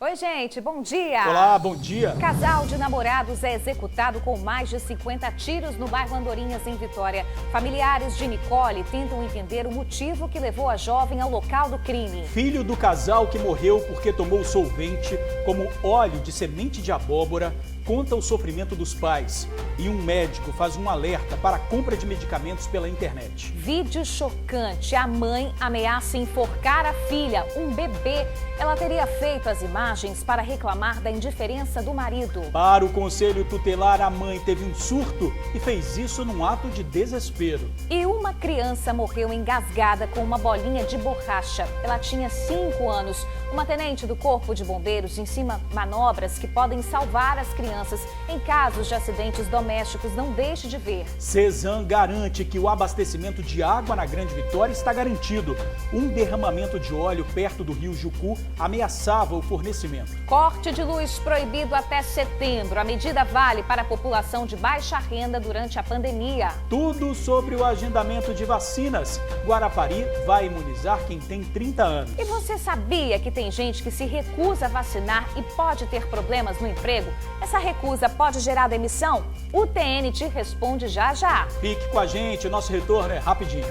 Oi, gente, bom dia! Olá, bom dia! Casal de namorados é executado com mais de 50 tiros no bairro Andorinhas, em Vitória. Familiares de Nicole tentam entender o motivo que levou a jovem ao local do crime. Filho do casal que morreu porque tomou solvente, como óleo de semente de abóbora, conta o sofrimento dos pais. E um médico faz um alerta para a compra de medicamentos pela internet. Vídeo chocante. A mãe ameaça enforcar a filha, um bebê. Ela teria feito as imagens para reclamar da indiferença do marido. Para o conselho tutelar, a mãe teve um surto e fez isso num ato de desespero. E uma criança morreu engasgada com uma bolinha de borracha. Ela tinha 5 anos. Uma tenente do Corpo de Bombeiros ensina manobras que podem salvar as crianças em casos de acidentes domésticos. Não deixe de ver. Cesan garante que o abastecimento de água na Grande Vitória está garantido. Um derramamento de óleo perto do rio Jucu ameaçava o fornecimento. Corte de luz proibido até setembro. A medida vale para a população de baixa renda durante a pandemia. Tudo sobre o agendamento de vacinas. Guarapari vai imunizar quem tem 30 anos. E você sabia que tem gente que se recusa a vacinar e pode ter problemas no emprego? Essa recusa pode gerar demissão? O TN te responde já já. Fique com a gente, o nosso retorno é rapidinho.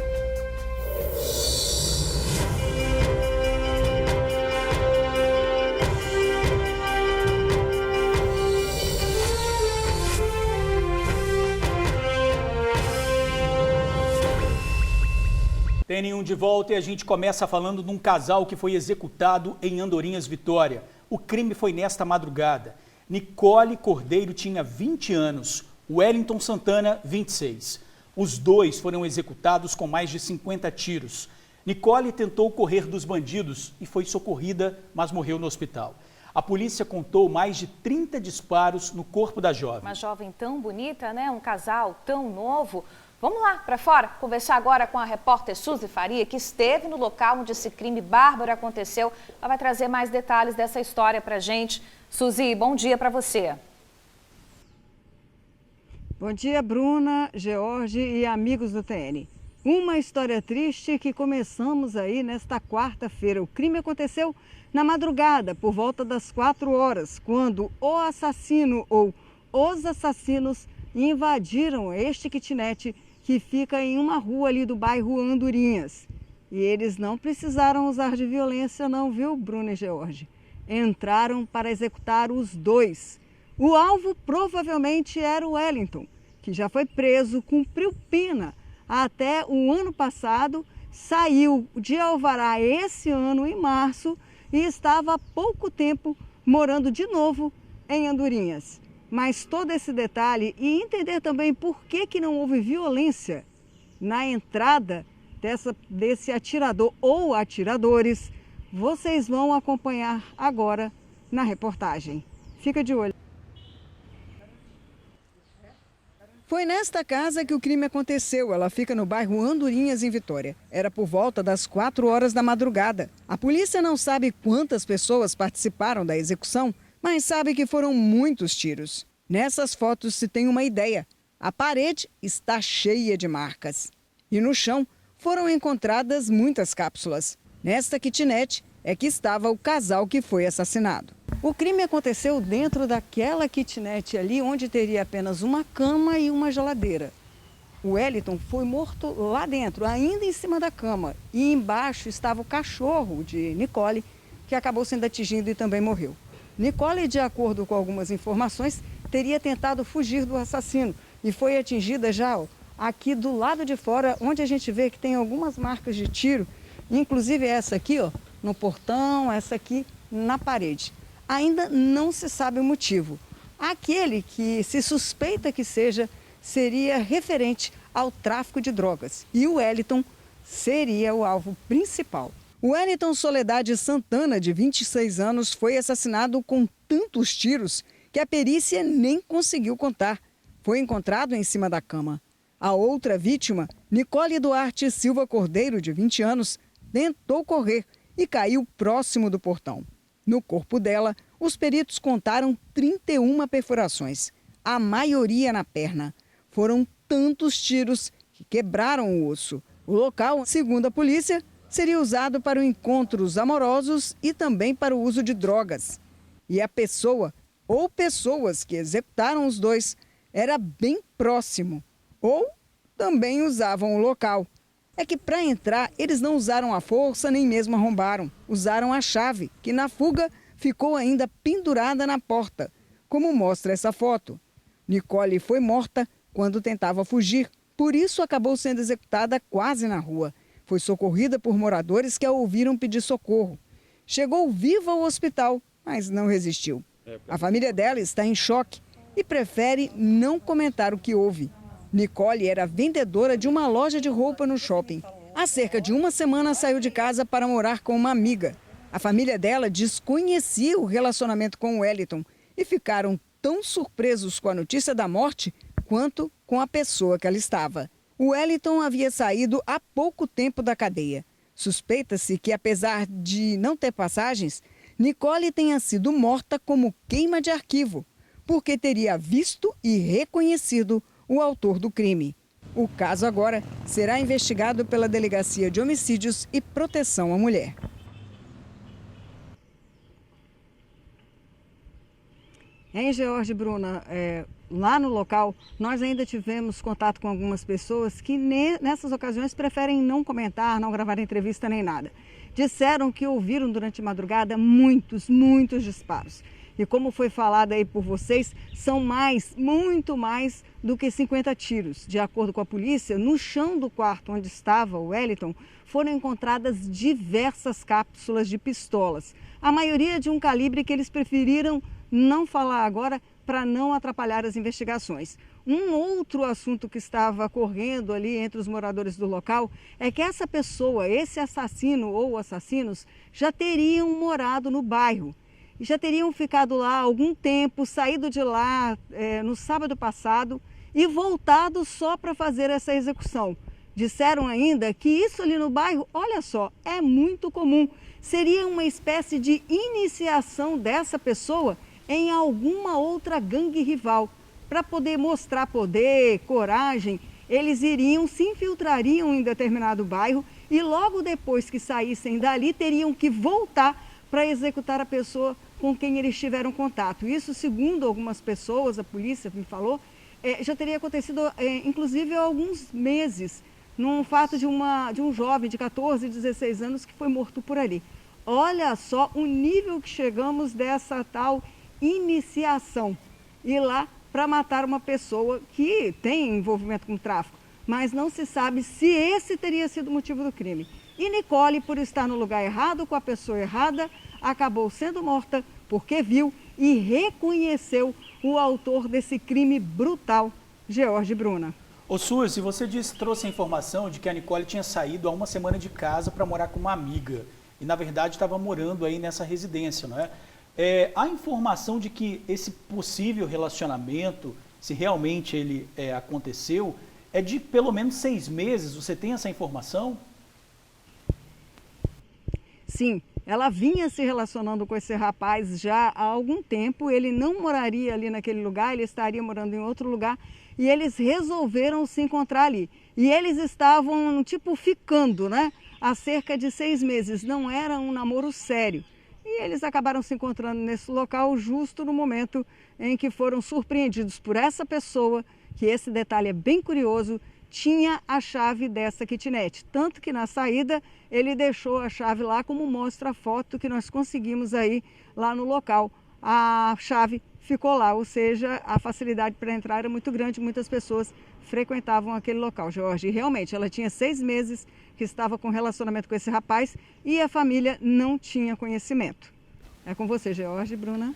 TN1 de volta e a gente começa falando de um casal que foi executado em Andorinhas, Vitória. O crime foi nesta madrugada. Nicole Cordeiro tinha 20 anos, Wellington Santana, 26. Os dois foram executados com mais de 50 tiros. Nicole tentou correr dos bandidos e foi socorrida, mas morreu no hospital. A polícia contou mais de 30 disparos no corpo da jovem. Uma jovem tão bonita, né? Um casal tão novo. Vamos lá, para fora, conversar agora com a repórter Suzy Faria, que esteve no local onde esse crime bárbaro aconteceu. Ela vai trazer mais detalhes dessa história para a gente. Suzy, bom dia para você. Bom dia, Bruna, George e amigos do TN. Uma história triste que começamos aí nesta quarta-feira. O crime aconteceu na madrugada, por volta das 4 horas, quando o assassino ou os assassinos invadiram este kitnet que fica em uma rua ali do bairro Andorinhas. E eles não precisaram usar de violência não, viu, Bruno e George? Entraram para executar os dois. O alvo provavelmente era o Wellington, que já foi preso, cumpriu pena até o ano passado, saiu de alvará esse ano em março e estava há pouco tempo morando de novo em Andorinhas. Mas todo esse detalhe e entender também por que não houve violência na entrada desse atirador ou atiradores, vocês vão acompanhar agora na reportagem. Fica de olho. Foi nesta casa que o crime aconteceu. Ela fica no bairro Andorinhas, em Vitória. Era por volta das 4 horas da madrugada. A polícia não sabe quantas pessoas participaram da execução, mas sabe que foram muitos tiros. Nessas fotos se tem uma ideia. A parede está cheia de marcas. E no chão foram encontradas muitas cápsulas. Nesta kitnet é que estava o casal que foi assassinado. O crime aconteceu dentro daquela kitnet ali, onde teria apenas uma cama e uma geladeira. O Wellington foi morto lá dentro, ainda em cima da cama. E embaixo estava o cachorro de Nicole, que acabou sendo atingido e também morreu. Nicole, de acordo com algumas informações, teria tentado fugir do assassino e foi atingida já aqui do lado de fora, onde a gente vê que tem algumas marcas de tiro, inclusive essa aqui, ó, no portão, essa aqui na parede. Ainda não se sabe o motivo. Aquele que se suspeita que seria referente ao tráfico de drogas e o Wellington seria o alvo principal. O Wellington Soledade Santana, de 26 anos, foi assassinado com tantos tiros que a perícia nem conseguiu contar. Foi encontrado em cima da cama. A outra vítima, Nicole Duarte Silva Cordeiro, de 20 anos, tentou correr e caiu próximo do portão. No corpo dela, os peritos contaram 31 perfurações, a maioria na perna. Foram tantos tiros que quebraram o osso. O local, segundo a polícia, seria usado para encontros amorosos e também para o uso de drogas. E a pessoa ou pessoas que executaram os dois era bem próximo ou também usavam o local. É que para entrar eles não usaram a força nem mesmo arrombaram, usaram a chave, que na fuga ficou ainda pendurada na porta, como mostra essa foto. Nicole foi morta quando tentava fugir, por isso acabou sendo executada quase na rua. Foi socorrida por moradores que a ouviram pedir socorro. Chegou viva ao hospital, mas não resistiu. A família dela está em choque e prefere não comentar o que houve. Nicole era vendedora de uma loja de roupa no shopping. Há cerca de uma semana saiu de casa para morar com uma amiga. A família dela desconhecia o relacionamento com o Wellington e ficaram tão surpresos com a notícia da morte quanto com a pessoa que ela estava. O Wellington havia saído há pouco tempo da cadeia. Suspeita-se que, apesar de não ter passagens, Nicole tenha sido morta como queima de arquivo, porque teria visto e reconhecido o autor do crime. O caso agora será investigado pela Delegacia de Homicídios e Proteção à Mulher. Em George, Bruna, lá no local, nós ainda tivemos contato com algumas pessoas que nessas ocasiões preferem não comentar, não gravar entrevista nem nada. Disseram que ouviram durante a madrugada muitos disparos. E como foi falado aí por vocês, são muito mais do que 50 tiros. De acordo com a polícia, no chão do quarto onde estava o Wellington, foram encontradas diversas cápsulas de pistolas. A maioria de um calibre que eles preferiram não falar agora para não atrapalhar as investigações. Um outro assunto que estava correndo ali entre os moradores do local é que essa pessoa, esse assassino ou assassinos, já teriam morado no bairro. E já teriam ficado lá há algum tempo, saído de lá no sábado passado e voltado só para fazer essa execução. Disseram ainda que isso ali no bairro, olha só, é muito comum. Seria uma espécie de iniciação dessa pessoa em alguma outra gangue rival. Para poder mostrar poder, coragem, eles se infiltrariam em determinado bairro e logo depois que saíssem dali teriam que voltar para executar a pessoa com quem eles tiveram contato. Isso, segundo algumas pessoas, a polícia me falou, já teria acontecido inclusive há alguns meses, num fato de um jovem de 14, 16 anos que foi morto por ali. Olha só o nível que chegamos dessa tal iniciação. Ir lá para matar uma pessoa que tem envolvimento com tráfico, mas não se sabe se esse teria sido o motivo do crime. E Nicole, por estar no lugar errado, com a pessoa errada, acabou sendo morta porque viu e reconheceu o autor desse crime brutal. George, Bruna. Ô Suzy, você trouxe a informação de que a Nicole tinha saído há uma semana de casa para morar com uma amiga e, na verdade, estava morando aí nessa residência, não é? A informação de que esse possível relacionamento, se realmente ele aconteceu, é de pelo menos 6 meses. Você tem essa informação? Sim, ela vinha se relacionando com esse rapaz já há algum tempo. Ele não moraria ali naquele lugar, ele estaria morando em outro lugar. E eles resolveram se encontrar ali. E eles estavam, tipo, ficando, né? Há cerca de 6 meses. Não era um namoro sério. E eles acabaram se encontrando nesse local justo no momento em que foram surpreendidos por essa pessoa, que esse detalhe é bem curioso, tinha a chave dessa kitnet. Tanto que na saída ele deixou a chave lá, como mostra a foto que nós conseguimos aí lá no local. A chave ficou lá, ou seja, a facilidade para entrar era muito grande, muitas pessoas frequentavam aquele local, George. E realmente, ela tinha 6 meses que estava com relacionamento com esse rapaz e a família não tinha conhecimento. É com você, George, Bruna.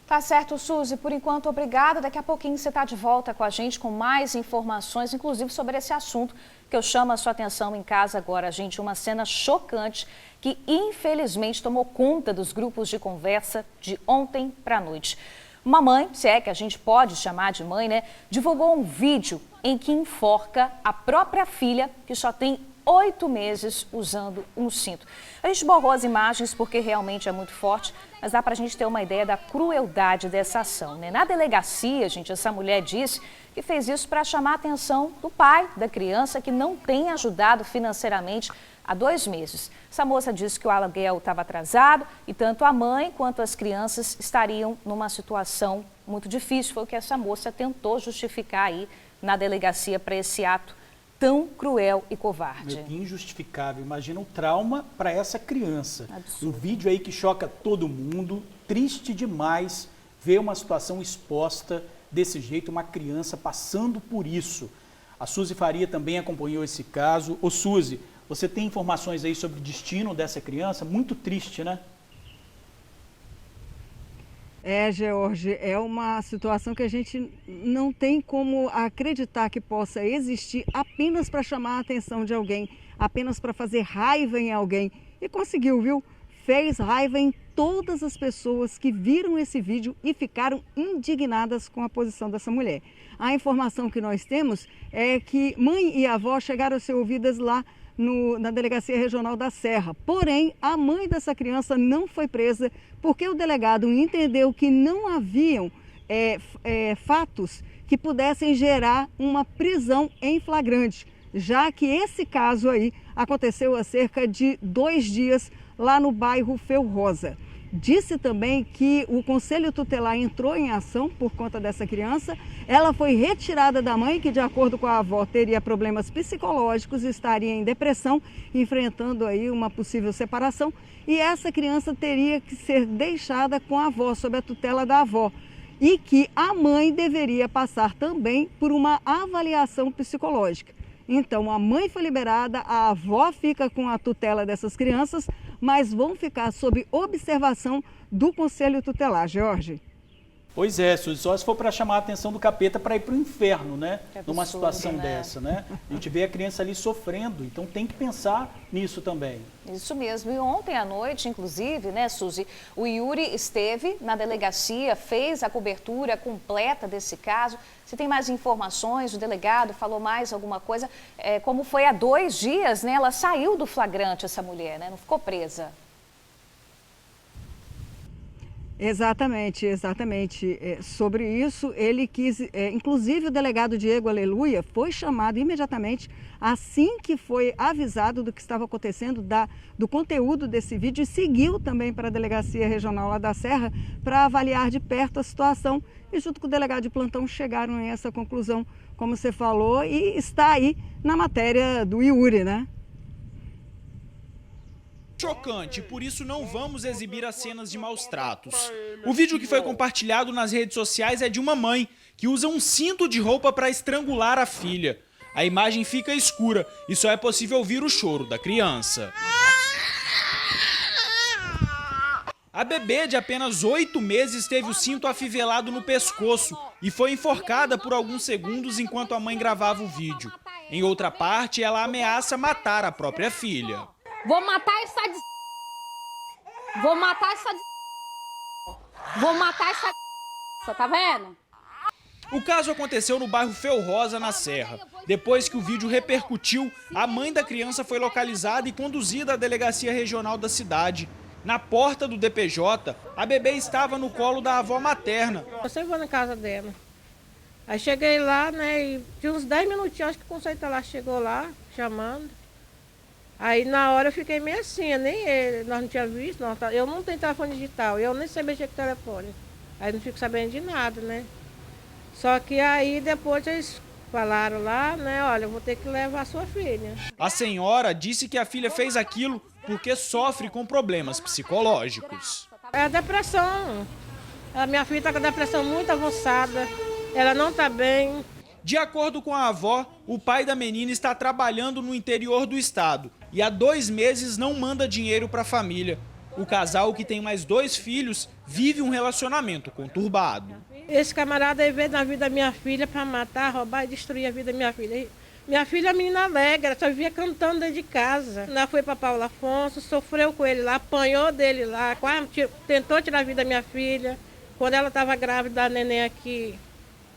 Tá certo, Suzy. Por enquanto, obrigada. Daqui a pouquinho você está de volta com a gente com mais informações, inclusive sobre esse assunto que eu chamo a sua atenção em casa agora, gente. Uma cena chocante que, infelizmente, tomou conta dos grupos de conversa de ontem para a noite. Uma mãe, se é que a gente pode chamar de mãe, né, divulgou um vídeo em que enforca a própria filha, que só tem 8 meses usando um cinto. A gente borrou as imagens porque realmente é muito forte, mas dá para a gente ter uma ideia da crueldade dessa ação, né? Na delegacia, gente, essa mulher disse que fez isso para chamar a atenção do pai da criança, que não tem ajudado financeiramente há 2 meses. Essa moça disse que o aluguel estava atrasado e tanto a mãe quanto as crianças estariam numa situação muito difícil. Foi o que essa moça tentou justificar aí na delegacia para esse ato tão cruel e covarde. Injustificável. Imagina o trauma para essa criança. Absurdo. Um vídeo aí que choca todo mundo. Triste demais ver uma situação exposta desse jeito, uma criança passando por isso. A Suzy Faria também acompanhou esse caso. Ô Suzy, você tem informações aí sobre o destino dessa criança? Muito triste, né? George, é uma situação que a gente não tem como acreditar que possa existir apenas para chamar a atenção de alguém, apenas para fazer raiva em alguém. E conseguiu, viu? Fez raiva em todas as pessoas que viram esse vídeo e ficaram indignadas com a posição dessa mulher. A informação que nós temos é que mãe e avó chegaram a ser ouvidas lá na Delegacia Regional da Serra. Porém, a mãe dessa criança não foi presa porque o delegado entendeu que não haviam fatos que pudessem gerar uma prisão em flagrante, já que esse caso aí aconteceu há cerca de 2 dias lá no bairro Felrosa. Disse também que o Conselho Tutelar entrou em ação por conta dessa criança. Ela foi retirada da mãe, que de acordo com a avó teria problemas psicológicos, estaria em depressão, enfrentando aí uma possível separação. E essa criança teria que ser deixada com a avó, sob a tutela da avó. E que a mãe deveria passar também por uma avaliação psicológica. Então, a mãe foi liberada, a avó fica com a tutela dessas crianças, mas vão ficar sob observação do Conselho Tutelar. Jorge. Pois é, Suzy, só se for para chamar a atenção do capeta para ir para o inferno, né? Absurdo, numa situação né? dessa, né? A gente vê a criança ali sofrendo, então tem que pensar nisso também. Isso mesmo. E ontem à noite, inclusive, né, Suzy, o Yuri esteve na delegacia, fez a cobertura completa desse caso. Você tem mais informações? O delegado falou mais alguma coisa? Como foi há 2 dias, né? Ela saiu do flagrante, essa mulher, né? Não ficou presa. Exatamente. Sobre isso, ele quis, inclusive o delegado Diego Aleluia foi chamado imediatamente, assim que foi avisado do que estava acontecendo, do conteúdo desse vídeo, e seguiu também para a Delegacia Regional lá da Serra para avaliar de perto a situação. E junto com o delegado de plantão chegaram a essa conclusão, como você falou, e está aí na matéria do Yuri, né? Chocante, por isso não vamos exibir as cenas de maus tratos. O vídeo que foi compartilhado nas redes sociais é de uma mãe que usa um cinto de roupa para estrangular a filha. A imagem fica escura e só é possível ouvir o choro da criança. A bebê de apenas 8 meses teve o cinto afivelado no pescoço e foi enforcada por alguns segundos enquanto a mãe gravava o vídeo. Em outra parte, ela ameaça matar a própria filha. Vou matar essa d... Vou matar essa d... Vou matar essa d... Você tá vendo? O caso aconteceu no bairro Felrosa, na Serra. Depois que o vídeo repercutiu, a mãe da criança foi localizada e conduzida à delegacia regional da cidade. Na porta do DPJ, a bebê estava no colo da avó materna. Eu sempre vou na casa dela. Aí cheguei lá, né, e tinha uns 10 minutinhos, acho que o conceito lá chegou lá, chamando. Aí na hora eu fiquei meio assim, nem ele, nós não tínhamos visto, eu não tenho telefone digital, eu nem sei mexer com telefone. Aí não fico sabendo de nada, né? Só que aí depois eles falaram lá, né, olha, eu vou ter que levar a sua filha. A senhora disse que a filha fez aquilo porque sofre com problemas psicológicos. É a depressão. A minha filha está com a depressão muito avançada, ela não está bem. De acordo com a avó, o pai da menina está trabalhando no interior do estado e há 2 meses não manda dinheiro para a família. O casal, que tem mais 2 filhos, vive um relacionamento conturbado. Esse camarada aí veio na vida da minha filha para matar, roubar e destruir a vida da minha filha. Minha filha é uma menina alegre, ela só vivia cantando dentro de casa. Ela foi para Paulo Afonso, sofreu com ele lá, apanhou dele lá, quase tentou tirar a vida da minha filha. Quando ela estava grávida da neném aqui,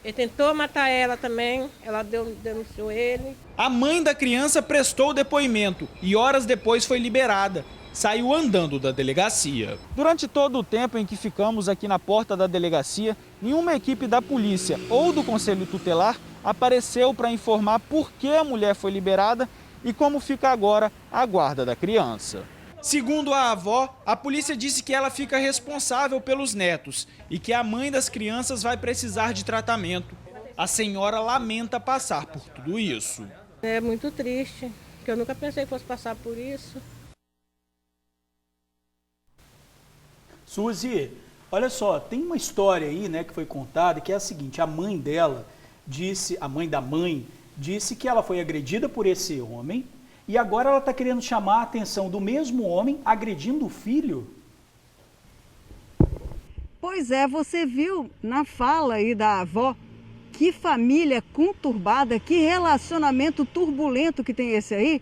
ele tentou matar ela também, ela denunciou ele. A mãe da criança prestou depoimento e horas depois foi liberada. Saiu andando da delegacia. Durante todo o tempo em que ficamos aqui na porta da delegacia, nenhuma equipe da polícia ou do Conselho Tutelar apareceu para informar por que a mulher foi liberada e como fica agora a guarda da criança. Segundo a avó, a polícia disse que ela fica responsável pelos netos e que a mãe das crianças vai precisar de tratamento. A senhora lamenta passar por tudo isso. É muito triste, porque eu nunca pensei que fosse passar por isso. Suzy, olha só, tem uma história aí, né, que foi contada, que é a seguinte: a mãe dela disse, a mãe da mãe, disse que ela foi agredida por esse homem e agora ela está querendo chamar a atenção do mesmo homem agredindo o filho. Pois é, você viu na fala aí da avó, que família conturbada, que relacionamento turbulento que tem esse aí.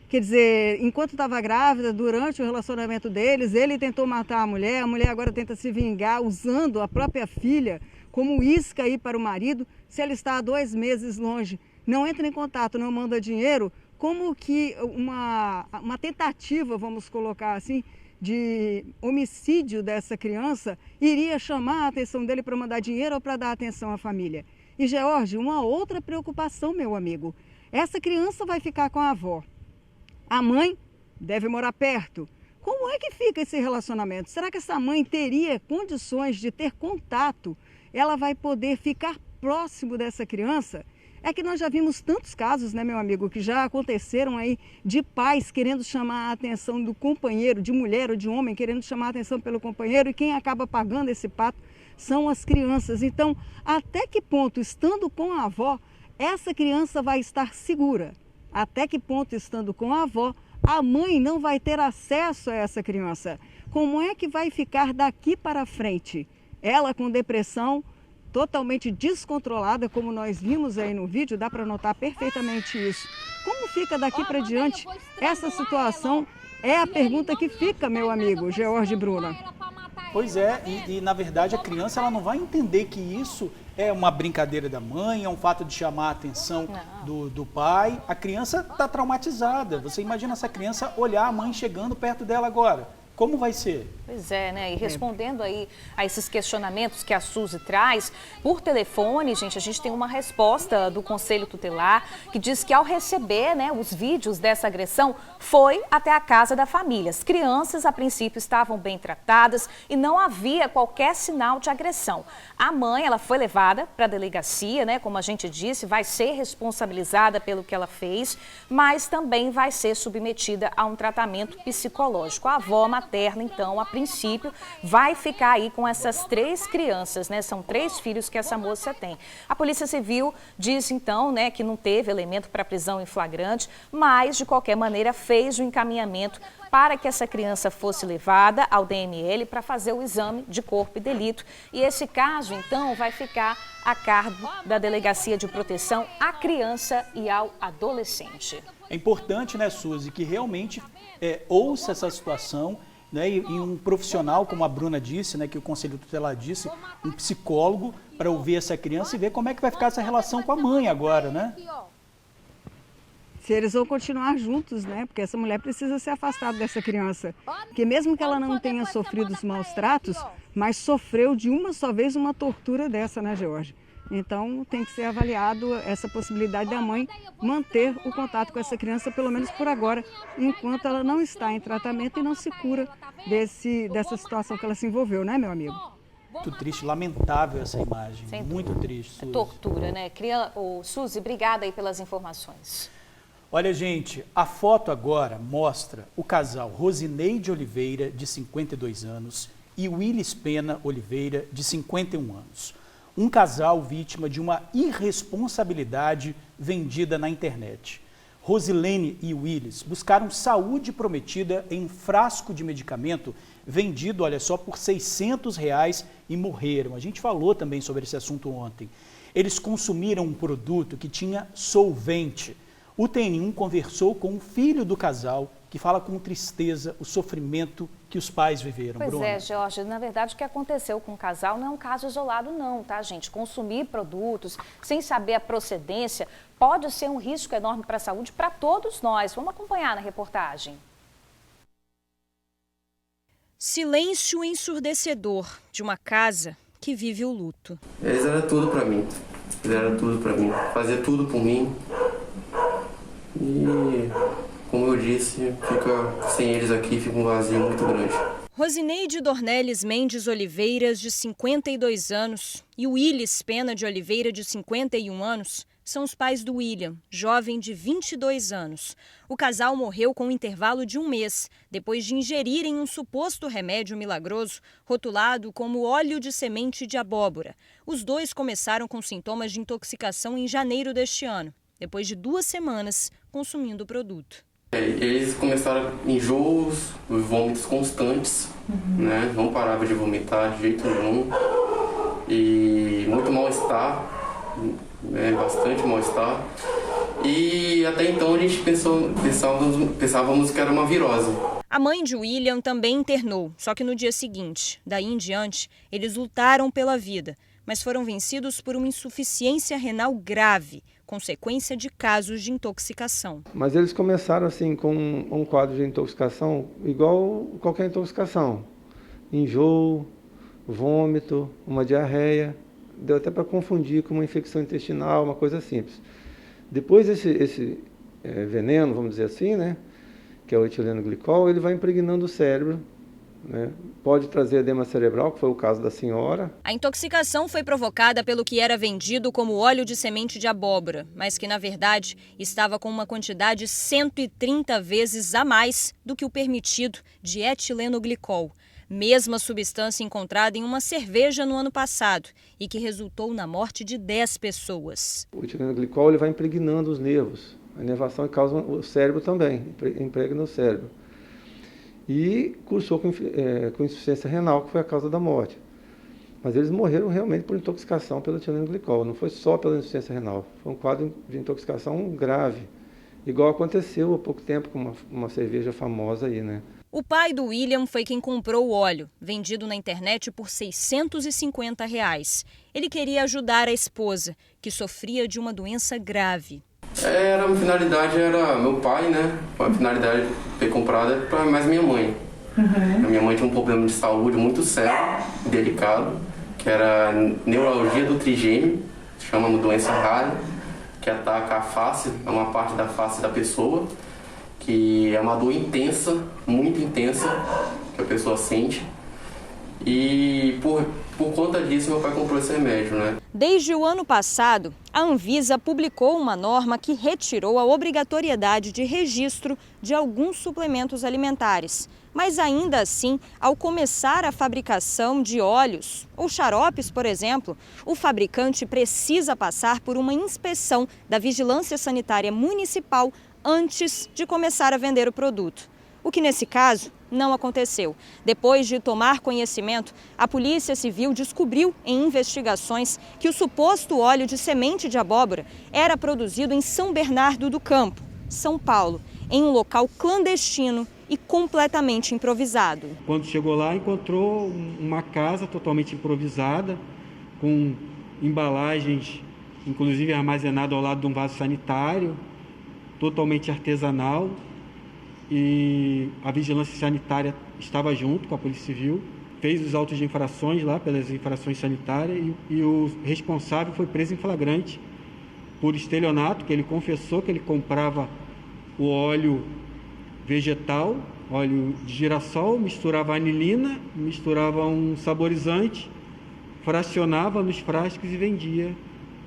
Quer dizer, enquanto estava grávida, durante o relacionamento deles, ele tentou matar a mulher agora tenta se vingar usando a própria filha como isca aí para o marido, se ela está há 2 meses longe, não entra em contato, não manda dinheiro, como que uma tentativa, vamos colocar assim, de homicídio dessa criança iria chamar a atenção dele para mandar dinheiro ou para dar atenção à família. E, George, uma outra preocupação, meu amigo, essa criança vai ficar com a avó. A mãe deve morar perto. Como é que fica esse relacionamento? Será que essa mãe teria condições de ter contato? Ela vai poder ficar próximo dessa criança? É que nós já vimos tantos casos, né, meu amigo, que já aconteceram aí de pais querendo chamar a atenção do companheiro, de mulher ou de homem, querendo chamar a atenção pelo companheiro, e quem acaba pagando esse pato são as crianças. Então, até que ponto, estando com a avó, essa criança vai estar segura? Até que ponto, estando com a avó, a mãe não vai ter acesso a essa criança? Como é que vai ficar daqui para frente? Ela com depressão, totalmente descontrolada, como nós vimos aí no vídeo, dá para notar perfeitamente isso. Como fica daqui para diante essa situação? É a pergunta que fica, meu amigo George e Bruna. Pois é, e na verdade a criança ela não vai entender que isso é uma brincadeira da mãe, é um fato de chamar a atenção do pai. A criança está traumatizada. Você imagina essa criança olhar a mãe chegando perto dela agora. Como vai ser? Pois é, né? E respondendo aí a esses questionamentos que a Suzy traz, por telefone, gente, a gente tem uma resposta do Conselho Tutelar que diz que ao receber, né, os vídeos dessa agressão, foi até a casa da família. As crianças, a princípio, estavam bem tratadas e não havia qualquer sinal de agressão. A mãe, ela foi levada para a delegacia, né, como a gente disse, vai ser responsabilizada pelo que ela fez, mas também vai ser submetida a um tratamento psicológico. A avó materna, então, a princípio, vai ficar aí com essas 3 crianças, né? São 3 filhos que essa moça tem. A Polícia Civil diz, então, né, que não teve elemento para prisão em flagrante, mas, de qualquer maneira, fez o encaminhamento para que essa criança fosse levada ao DML para fazer o exame de corpo e delito. E esse caso, então, vai ficar a cargo da Delegacia de Proteção à Criança e ao Adolescente. É importante, né, Suzy, que realmente ouça essa situação, né, e um profissional, como a Bruna disse, né, que o Conselho Tutelar disse, um psicólogo, para ouvir essa criança e ver como é que vai ficar essa relação com a mãe agora, né? Se eles vão continuar juntos, né? Porque essa mulher precisa ser afastada dessa criança. Porque mesmo que ela não tenha sofrido os maus tratos, mas sofreu de uma só vez uma tortura dessa, né, George? Então tem que ser avaliado essa possibilidade da mãe manter o contato com essa criança, pelo menos por agora, enquanto ela não está em tratamento e não se cura dessa situação que ela se envolveu, né, meu amigo? Muito triste, lamentável essa imagem, muito triste, Suzy. Tortura, né? Suzy, obrigada aí pelas informações. Olha, gente, a foto agora mostra o casal Rosineide Oliveira, de 52 anos, e Willis Pena Oliveira, de 51 anos. Um casal vítima de uma irresponsabilidade vendida na internet. Rosilene e Willis buscaram saúde prometida em um frasco de medicamento vendido, olha só, por R$600 e morreram. A gente falou também sobre esse assunto ontem. Eles consumiram um produto que tinha solvente. O TN1 conversou com o filho do casal, que fala com tristeza o sofrimento que os pais viveram. Pois Bruna. é, Jorge, na verdade o que aconteceu com o casal não é um caso isolado não, tá, gente? Consumir produtos sem saber a procedência pode ser um risco enorme para a saúde para todos nós. Vamos acompanhar na reportagem. Silêncio ensurdecedor de uma casa que vive o luto. Eles eram tudo para mim, fazia tudo por mim. e, como eu disse, fica sem eles aqui, fica um vazio muito grande. Rosineide Dornelles Mendes Oliveiras, de 52 anos, e Willis Pena de Oliveira, de 51 anos, são os pais do William, jovem de 22 anos. O casal morreu com um intervalo de 1 mês, depois de ingerirem um suposto remédio milagroso rotulado como óleo de semente de abóbora. Os dois começaram com sintomas de intoxicação em janeiro deste ano, depois de 2 semanas consumindo o produto. Eles começaram enjoos, vômitos constantes, né? Não parava de vomitar de jeito nenhum. E muito mal-estar, né? Bastante mal-estar. E até então a gente pensávamos que era uma virose. A mãe de William também internou, só que no dia seguinte. Daí em diante, eles lutaram pela vida, mas foram vencidos por uma insuficiência renal grave, consequência de casos de intoxicação. Mas eles começaram assim com um quadro de intoxicação igual qualquer intoxicação. Enjoo, vômito, uma diarreia. Deu até para confundir com uma infecção intestinal, uma coisa simples. Depois esse veneno, vamos dizer assim, né, que é o etileno glicol, ele vai impregnando o cérebro, né? Pode trazer edema cerebral, que foi o caso da senhora. A intoxicação foi provocada pelo que era vendido como óleo de semente de abóbora, mas que, na verdade, estava com uma quantidade 130 vezes a mais do que o permitido de etileno glicol. Mesma substância encontrada em uma cerveja no ano passado e que resultou na morte de 10 pessoas. O etileno glicol ele vai impregnando os nervos. A inervação causa o cérebro também, impregna o cérebro. E cursou com insuficiência renal, que foi a causa da morte. Mas eles morreram realmente por intoxicação pelo etileno glicol, não foi só pela insuficiência renal, foi um quadro de intoxicação grave, igual aconteceu há pouco tempo com uma cerveja famosa aí, né? O pai do William foi quem comprou o óleo, vendido na internet por R$ 650. Ele queria ajudar a esposa, que sofria de uma doença grave. A finalidade era meu pai, né? A finalidade de ter comprado para mais minha mãe. A minha mãe tinha um problema de saúde muito sério, delicado, que era neuralgia do trigêmeo, chama uma doença rara, que ataca a face, é uma parte da face da pessoa, que é uma dor intensa, muito intensa, que a pessoa sente. E por conta disso, meu pai comprou esse remédio, né? Desde o ano passado, a Anvisa publicou uma norma que retirou a obrigatoriedade de registro de alguns suplementos alimentares. Mas ainda assim, ao começar a fabricação de óleos ou xaropes, por exemplo, o fabricante precisa passar por uma inspeção da Vigilância Sanitária Municipal antes de começar a vender o produto. O que, nesse caso, não aconteceu. Depois de tomar conhecimento, a Polícia Civil descobriu em investigações que o suposto óleo de semente de abóbora era produzido em São Bernardo do Campo, São Paulo, em um local clandestino e completamente improvisado. Quando chegou lá, encontrou uma casa totalmente improvisada, com embalagens, inclusive armazenada ao lado de um vaso sanitário, totalmente artesanal. E a vigilância sanitária estava junto com a Polícia Civil, fez os autos de infrações lá pelas infrações sanitárias e o responsável foi preso em flagrante por estelionato, que ele confessou que ele comprava o óleo vegetal, óleo de girassol, misturava anilina, misturava um saborizante, fracionava nos frascos e vendia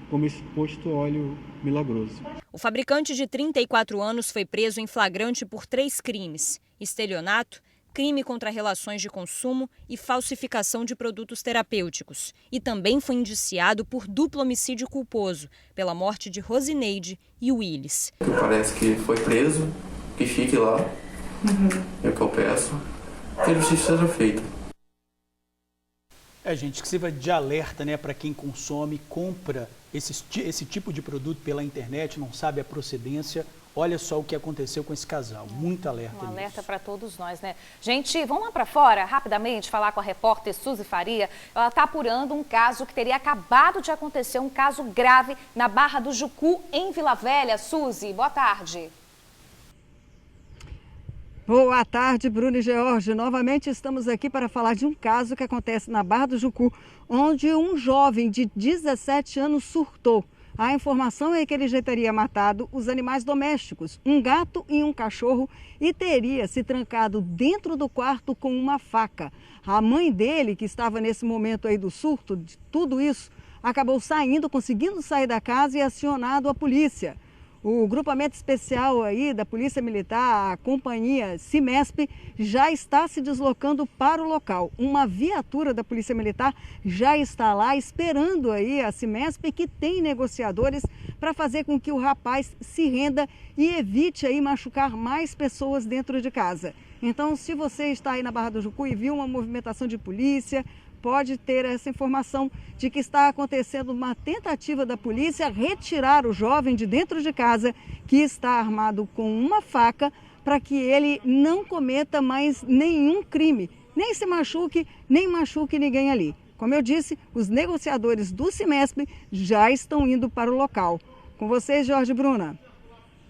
como esse suposto óleo milagroso. O fabricante de 34 anos foi preso em flagrante por 3 crimes: estelionato, crime contra relações de consumo e falsificação de produtos terapêuticos. E também foi indiciado por duplo homicídio culposo pela morte de Rosineide e Willis. Parece que foi preso, que fique lá, é o que eu peço, que a justiça seja feita. Gente, que sirva de alerta, né, para quem consome, compra esse tipo de produto pela internet, não sabe a procedência. Olha só o que aconteceu com esse casal. Muito alerta. Um alerta para todos nós, né? Gente, vamos lá para fora, rapidamente, falar com a repórter Suzy Faria. Ela está apurando um caso que teria acabado de acontecer, um caso grave na Barra do Jucu, em Vila Velha. Suzy, boa tarde. Boa tarde, Bruno e George. Novamente estamos aqui para falar de um caso que acontece na Barra do Jucu, onde um jovem de 17 anos surtou. A informação é que ele já teria matado os animais domésticos, um gato e um cachorro, e teria se trancado dentro do quarto com uma faca. A mãe dele, que estava nesse momento aí do surto, de tudo isso, acabou saindo, conseguindo sair da casa e acionado a polícia. O grupamento especial aí da Polícia Militar, a companhia CIMESP, já está se deslocando para o local. Uma viatura da Polícia Militar já está lá esperando aí a CIMESP, que tem negociadores para fazer com que o rapaz se renda e evite aí machucar mais pessoas dentro de casa. Então, se você está aí na Barra do Jucu e viu uma movimentação de polícia, pode ter essa informação de que está acontecendo uma tentativa da polícia retirar o jovem de dentro de casa, que está armado com uma faca, para que ele não cometa mais nenhum crime, nem se machuque, nem machuque ninguém ali. Como eu disse, os negociadores do CIMESP já estão indo para o local. Com vocês, Jorge e Bruna.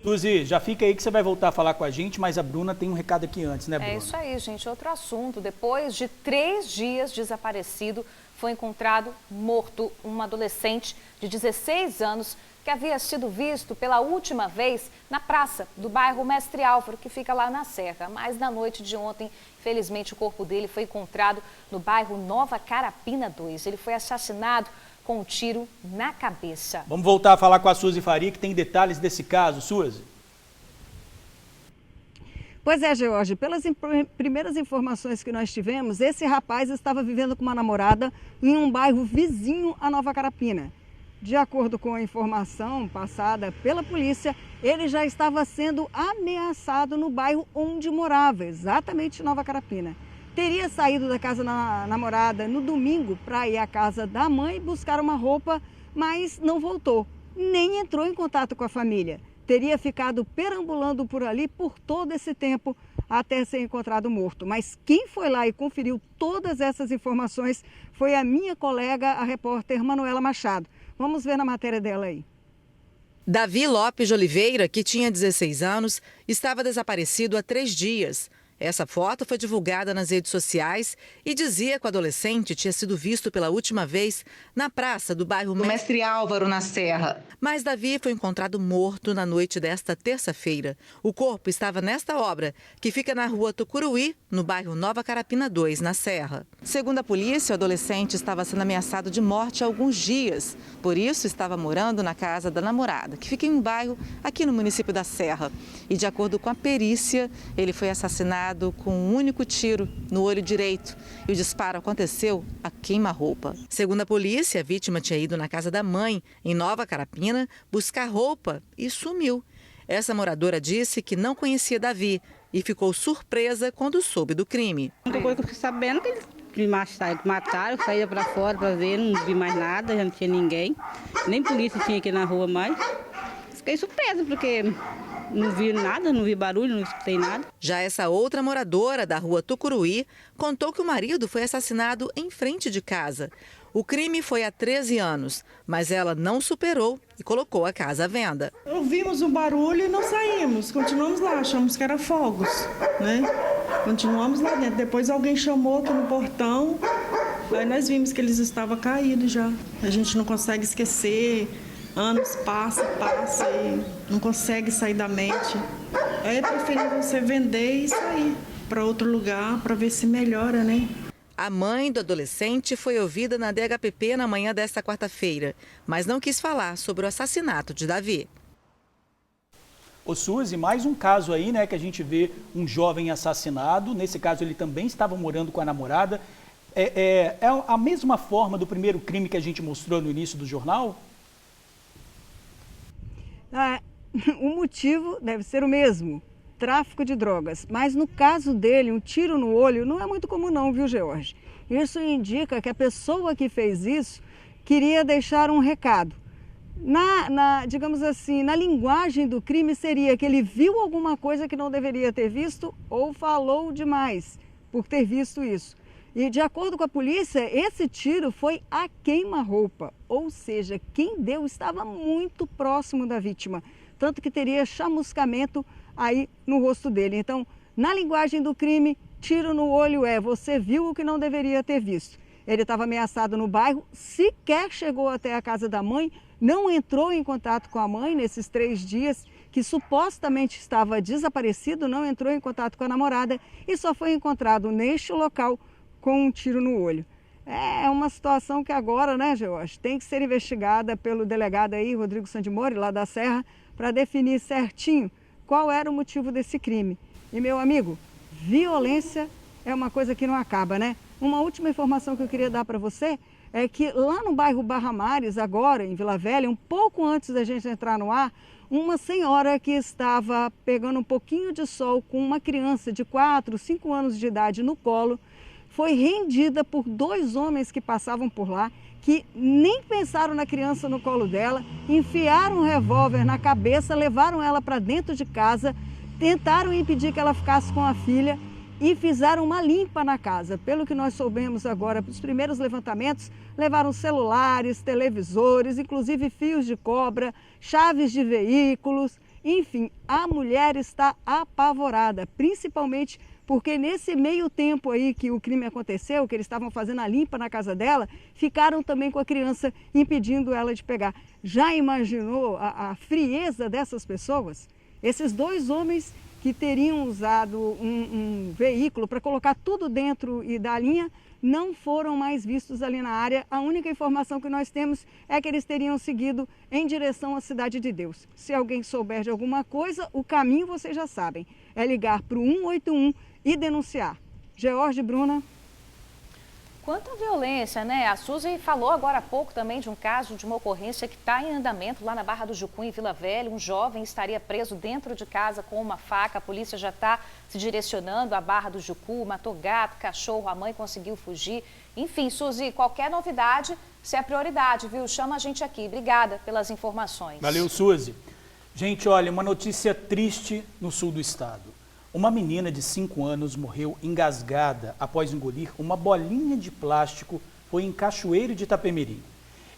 Suzy, já fica aí que você vai voltar a falar com a gente, mas a Bruna tem um recado aqui antes, né, Bruna? É isso aí, gente. Outro assunto. Depois de 3 dias desaparecido, foi encontrado morto um adolescente de 16 anos que havia sido visto pela última vez na praça do bairro Mestre Álvaro, que fica lá na Serra. Mas na noite de ontem, infelizmente, o corpo dele foi encontrado no bairro Nova Carapina 2. Ele foi assassinado com um tiro na cabeça. Vamos voltar a falar com a Suzy Faria, que tem detalhes desse caso. Suzy. Pois é, George, pelas primeiras informações que nós tivemos, esse rapaz estava vivendo com uma namorada em um bairro vizinho a Nova Carapina. De acordo com a informação passada pela polícia, ele já estava sendo ameaçado no bairro onde morava, exatamente Nova Carapina. Teria saído da casa da namorada no domingo para ir à casa da mãe buscar uma roupa, mas não voltou, nem entrou em contato com a família. Teria ficado perambulando por ali por todo esse tempo até ser encontrado morto. Mas quem foi lá e conferiu todas essas informações foi a minha colega, a repórter Manuela Machado. Vamos ver na matéria dela aí. Davi Lopes de Oliveira, que tinha 16 anos, estava desaparecido há 3 dias. Essa foto foi divulgada nas redes sociais e dizia que o adolescente tinha sido visto pela última vez na praça do bairro Mestre Álvaro, na Serra. Mas Davi foi encontrado morto na noite desta terça-feira. O corpo estava nesta obra, que fica na rua Tucuruí, no bairro Nova Carapina 2, na Serra. Segundo a polícia, o adolescente estava sendo ameaçado de morte há alguns dias. Por isso, estava morando na casa da namorada, que fica em um bairro aqui no município da Serra. E de acordo com a perícia, ele foi assassinado com um único tiro no olho direito e o disparo aconteceu a queima-roupa. Segundo a polícia, a vítima tinha ido na casa da mãe, em Nova Carapina, buscar roupa e sumiu. Essa moradora disse que não conhecia Davi e ficou surpresa quando soube do crime. A única coisa que eu fiquei sabendo é que eles mataram, saíram para fora para ver, não vi mais nada, já não tinha ninguém. Nem polícia tinha aqui na rua mais. Fiquei surpresa porque não vi nada, não vi barulho, não escutei nada. Já essa outra moradora da rua Tucuruí contou que o marido foi assassinado em frente de casa. O crime foi há 13 anos, mas ela não superou e colocou a casa à venda. Ouvimos um barulho e não saímos, continuamos lá, achamos que era fogos, né? Continuamos lá dentro. Depois alguém chamou aqui no portão, aí nós vimos que eles estavam caídos já. A gente não consegue esquecer. Anos passa e não consegue sair da mente. Aí é preferível você vender e sair para outro lugar para ver se melhora, né? A mãe do adolescente foi ouvida na DHPP na manhã desta quarta-feira, mas não quis falar sobre o assassinato de Davi. Ô Suzy, mais um caso aí, né, que a gente vê um jovem assassinado. Nesse caso ele também estava morando com a namorada. É a mesma forma do primeiro crime que a gente mostrou no início do jornal? O motivo deve ser o mesmo, tráfico de drogas. Mas no caso dele, um tiro no olho não é muito comum não, viu, George? Isso indica que a pessoa que fez isso queria deixar um recado. Digamos assim, na linguagem do crime seria que ele viu alguma coisa que não deveria ter visto ou falou demais por ter visto isso. E de acordo com a polícia, esse tiro foi a queima-roupa, ou seja, quem deu estava muito próximo da vítima, tanto que teria chamuscamento aí no rosto dele. Então, na linguagem do crime, tiro no olho você viu o que não deveria ter visto. Ele estava ameaçado no bairro, sequer chegou até a casa da mãe, não entrou em contato com a mãe nesses 3 dias, que supostamente estava desaparecido, não entrou em contato com a namorada e só foi encontrado neste local com um tiro no olho. É uma situação que agora, né, George, tem que ser investigada pelo delegado aí, Rodrigo Sandimori, lá da Serra, para definir certinho qual era o motivo desse crime. E, meu amigo, violência é uma coisa que não acaba, né? Uma última informação que eu queria dar para você é que lá no bairro Barra Mares, agora em Vila Velha, um pouco antes da gente entrar no ar, uma senhora que estava pegando um pouquinho de sol com uma criança de 4, 5 anos de idade no colo, foi rendida por 2 homens que passavam por lá, que nem pensaram na criança no colo dela, enfiaram um revólver na cabeça, levaram ela para dentro de casa, tentaram impedir que ela ficasse com a filha e fizeram uma limpa na casa. Pelo que nós soubemos agora, os primeiros levantamentos levaram celulares, televisores, inclusive fios de cobra, chaves de veículos. Enfim, a mulher está apavorada, principalmente porque nesse meio tempo aí que o crime aconteceu, que eles estavam fazendo a limpa na casa dela, ficaram também com a criança impedindo ela de pegar. Já imaginou a frieza dessas pessoas? Esses 2 homens que teriam usado um veículo para colocar tudo dentro e da linha, não foram mais vistos ali na área. A única informação que nós temos é que eles teriam seguido em direção à Cidade de Deus. Se alguém souber de alguma coisa, o caminho vocês já sabem, é ligar para o 181 e denunciar. George, Bruna. Quanta violência, né? A Suzy falou agora há pouco também de um caso, de uma ocorrência que está em andamento lá na Barra do Jucu, em Vila Velha. Um jovem estaria preso dentro de casa com uma faca. A polícia já está se direcionando à Barra do Jucu, matou gato, cachorro, a mãe conseguiu fugir. Enfim, Suzy, qualquer novidade, isso é prioridade, viu? Chama a gente aqui. Obrigada pelas informações. Valeu, Suzy. Gente, olha, uma notícia triste no sul do estado. Uma menina de 5 anos morreu engasgada após engolir uma bolinha de plástico, foi em Cachoeiro de Itapemirim.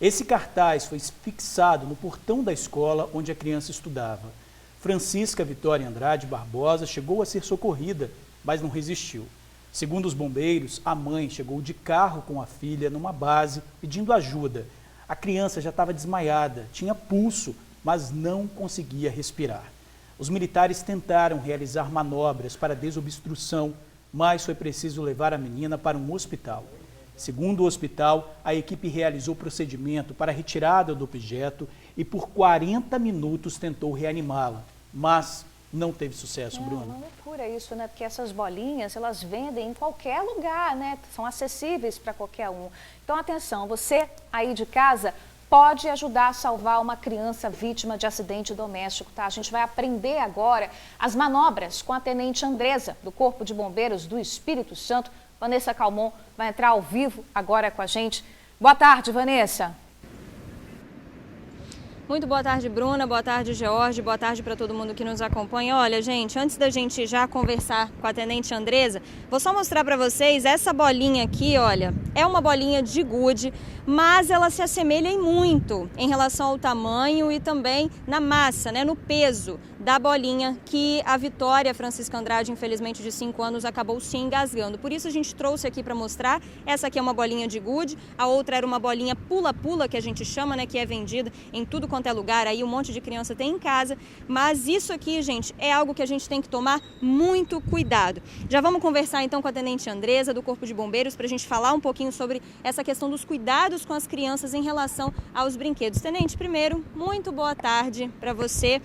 Esse cartaz foi fixado no portão da escola onde a criança estudava. Francisca Vitória Andrade Barbosa chegou a ser socorrida, mas não resistiu. Segundo os bombeiros, a mãe chegou de carro com a filha numa base pedindo ajuda. A criança já estava desmaiada, tinha pulso, mas não conseguia respirar. Os militares tentaram realizar manobras para desobstrução, mas foi preciso levar a menina para um hospital. Segundo o hospital, a equipe realizou procedimento para a retirada do objeto e por 40 minutos tentou reanimá-la, mas não teve sucesso, Bruno. É uma loucura isso, né? Porque essas bolinhas, elas vendem em qualquer lugar, né? São acessíveis para qualquer um. Então, atenção, você aí de casa pode ajudar a salvar uma criança vítima de acidente doméstico, tá? A gente vai aprender agora as manobras com a Tenente Andresa, do Corpo de Bombeiros do Espírito Santo. Vanessa Calmon vai entrar ao vivo agora com a gente. Boa tarde, Vanessa. Muito boa tarde, Bruna, boa tarde, George, boa tarde para todo mundo que nos acompanha. Olha, gente, antes da gente já conversar com a Tenente Andresa, vou só mostrar para vocês essa bolinha aqui, olha, é uma bolinha de gude, mas ela se assemelha em muito em relação ao tamanho e também na massa, né, no peso da bolinha que a Vitória Francisca Andrade, infelizmente de 5 anos, acabou se engasgando. Por isso a gente trouxe aqui para mostrar, essa aqui é uma bolinha de gude, a outra era uma bolinha pula-pula, que a gente chama, né, que é vendida em tudo quanto é lugar, aí um monte de criança tem em casa, mas isso aqui, gente, é algo que a gente tem que tomar muito cuidado. Já vamos conversar então com a Tenente Andresa do Corpo de Bombeiros para a gente falar um pouquinho sobre essa questão dos cuidados com as crianças em relação aos brinquedos. Tenente, primeiro, muito boa tarde para você.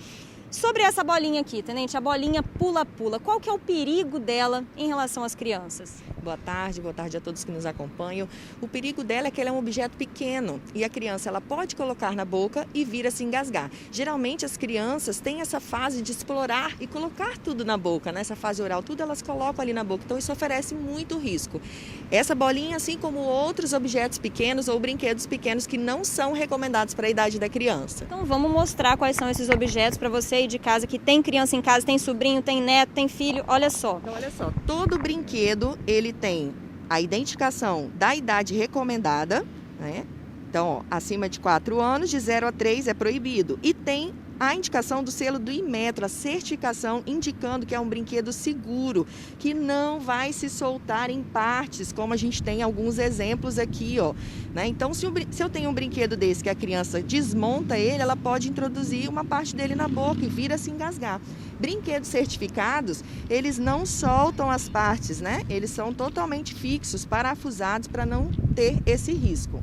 Sobre essa bolinha aqui, Tenente, a bolinha pula-pula, qual que é o perigo dela em relação às crianças? Boa tarde a todos que nos acompanham. O perigo dela é que ela é um objeto pequeno e a criança ela pode colocar na boca e vir a se engasgar. Geralmente as crianças têm essa fase de explorar e colocar tudo na boca, né? Essa fase oral, tudo elas colocam ali na boca, então isso oferece muito risco. Essa bolinha, assim como outros objetos pequenos ou brinquedos pequenos que não são recomendados para a idade da criança. Então vamos mostrar quais são esses objetos para você aí de casa, que tem criança em casa, tem sobrinho, tem neto, tem filho, olha só. Então olha só, todo brinquedo ele tem a identificação da idade recomendada, né? Então, ó, acima de 4 anos, de 0 a 3 é proibido. E tem a indicação do selo do Inmetro, a certificação indicando que é um brinquedo seguro, que não vai se soltar em partes, como a gente tem alguns exemplos aqui, ó, né? Então, se eu tenho um brinquedo desse que a criança desmonta ele, ela pode introduzir uma parte dele na boca e vir a se engasgar. Brinquedos certificados, eles não soltam as partes, né? Eles são totalmente fixos, parafusados para não ter esse risco.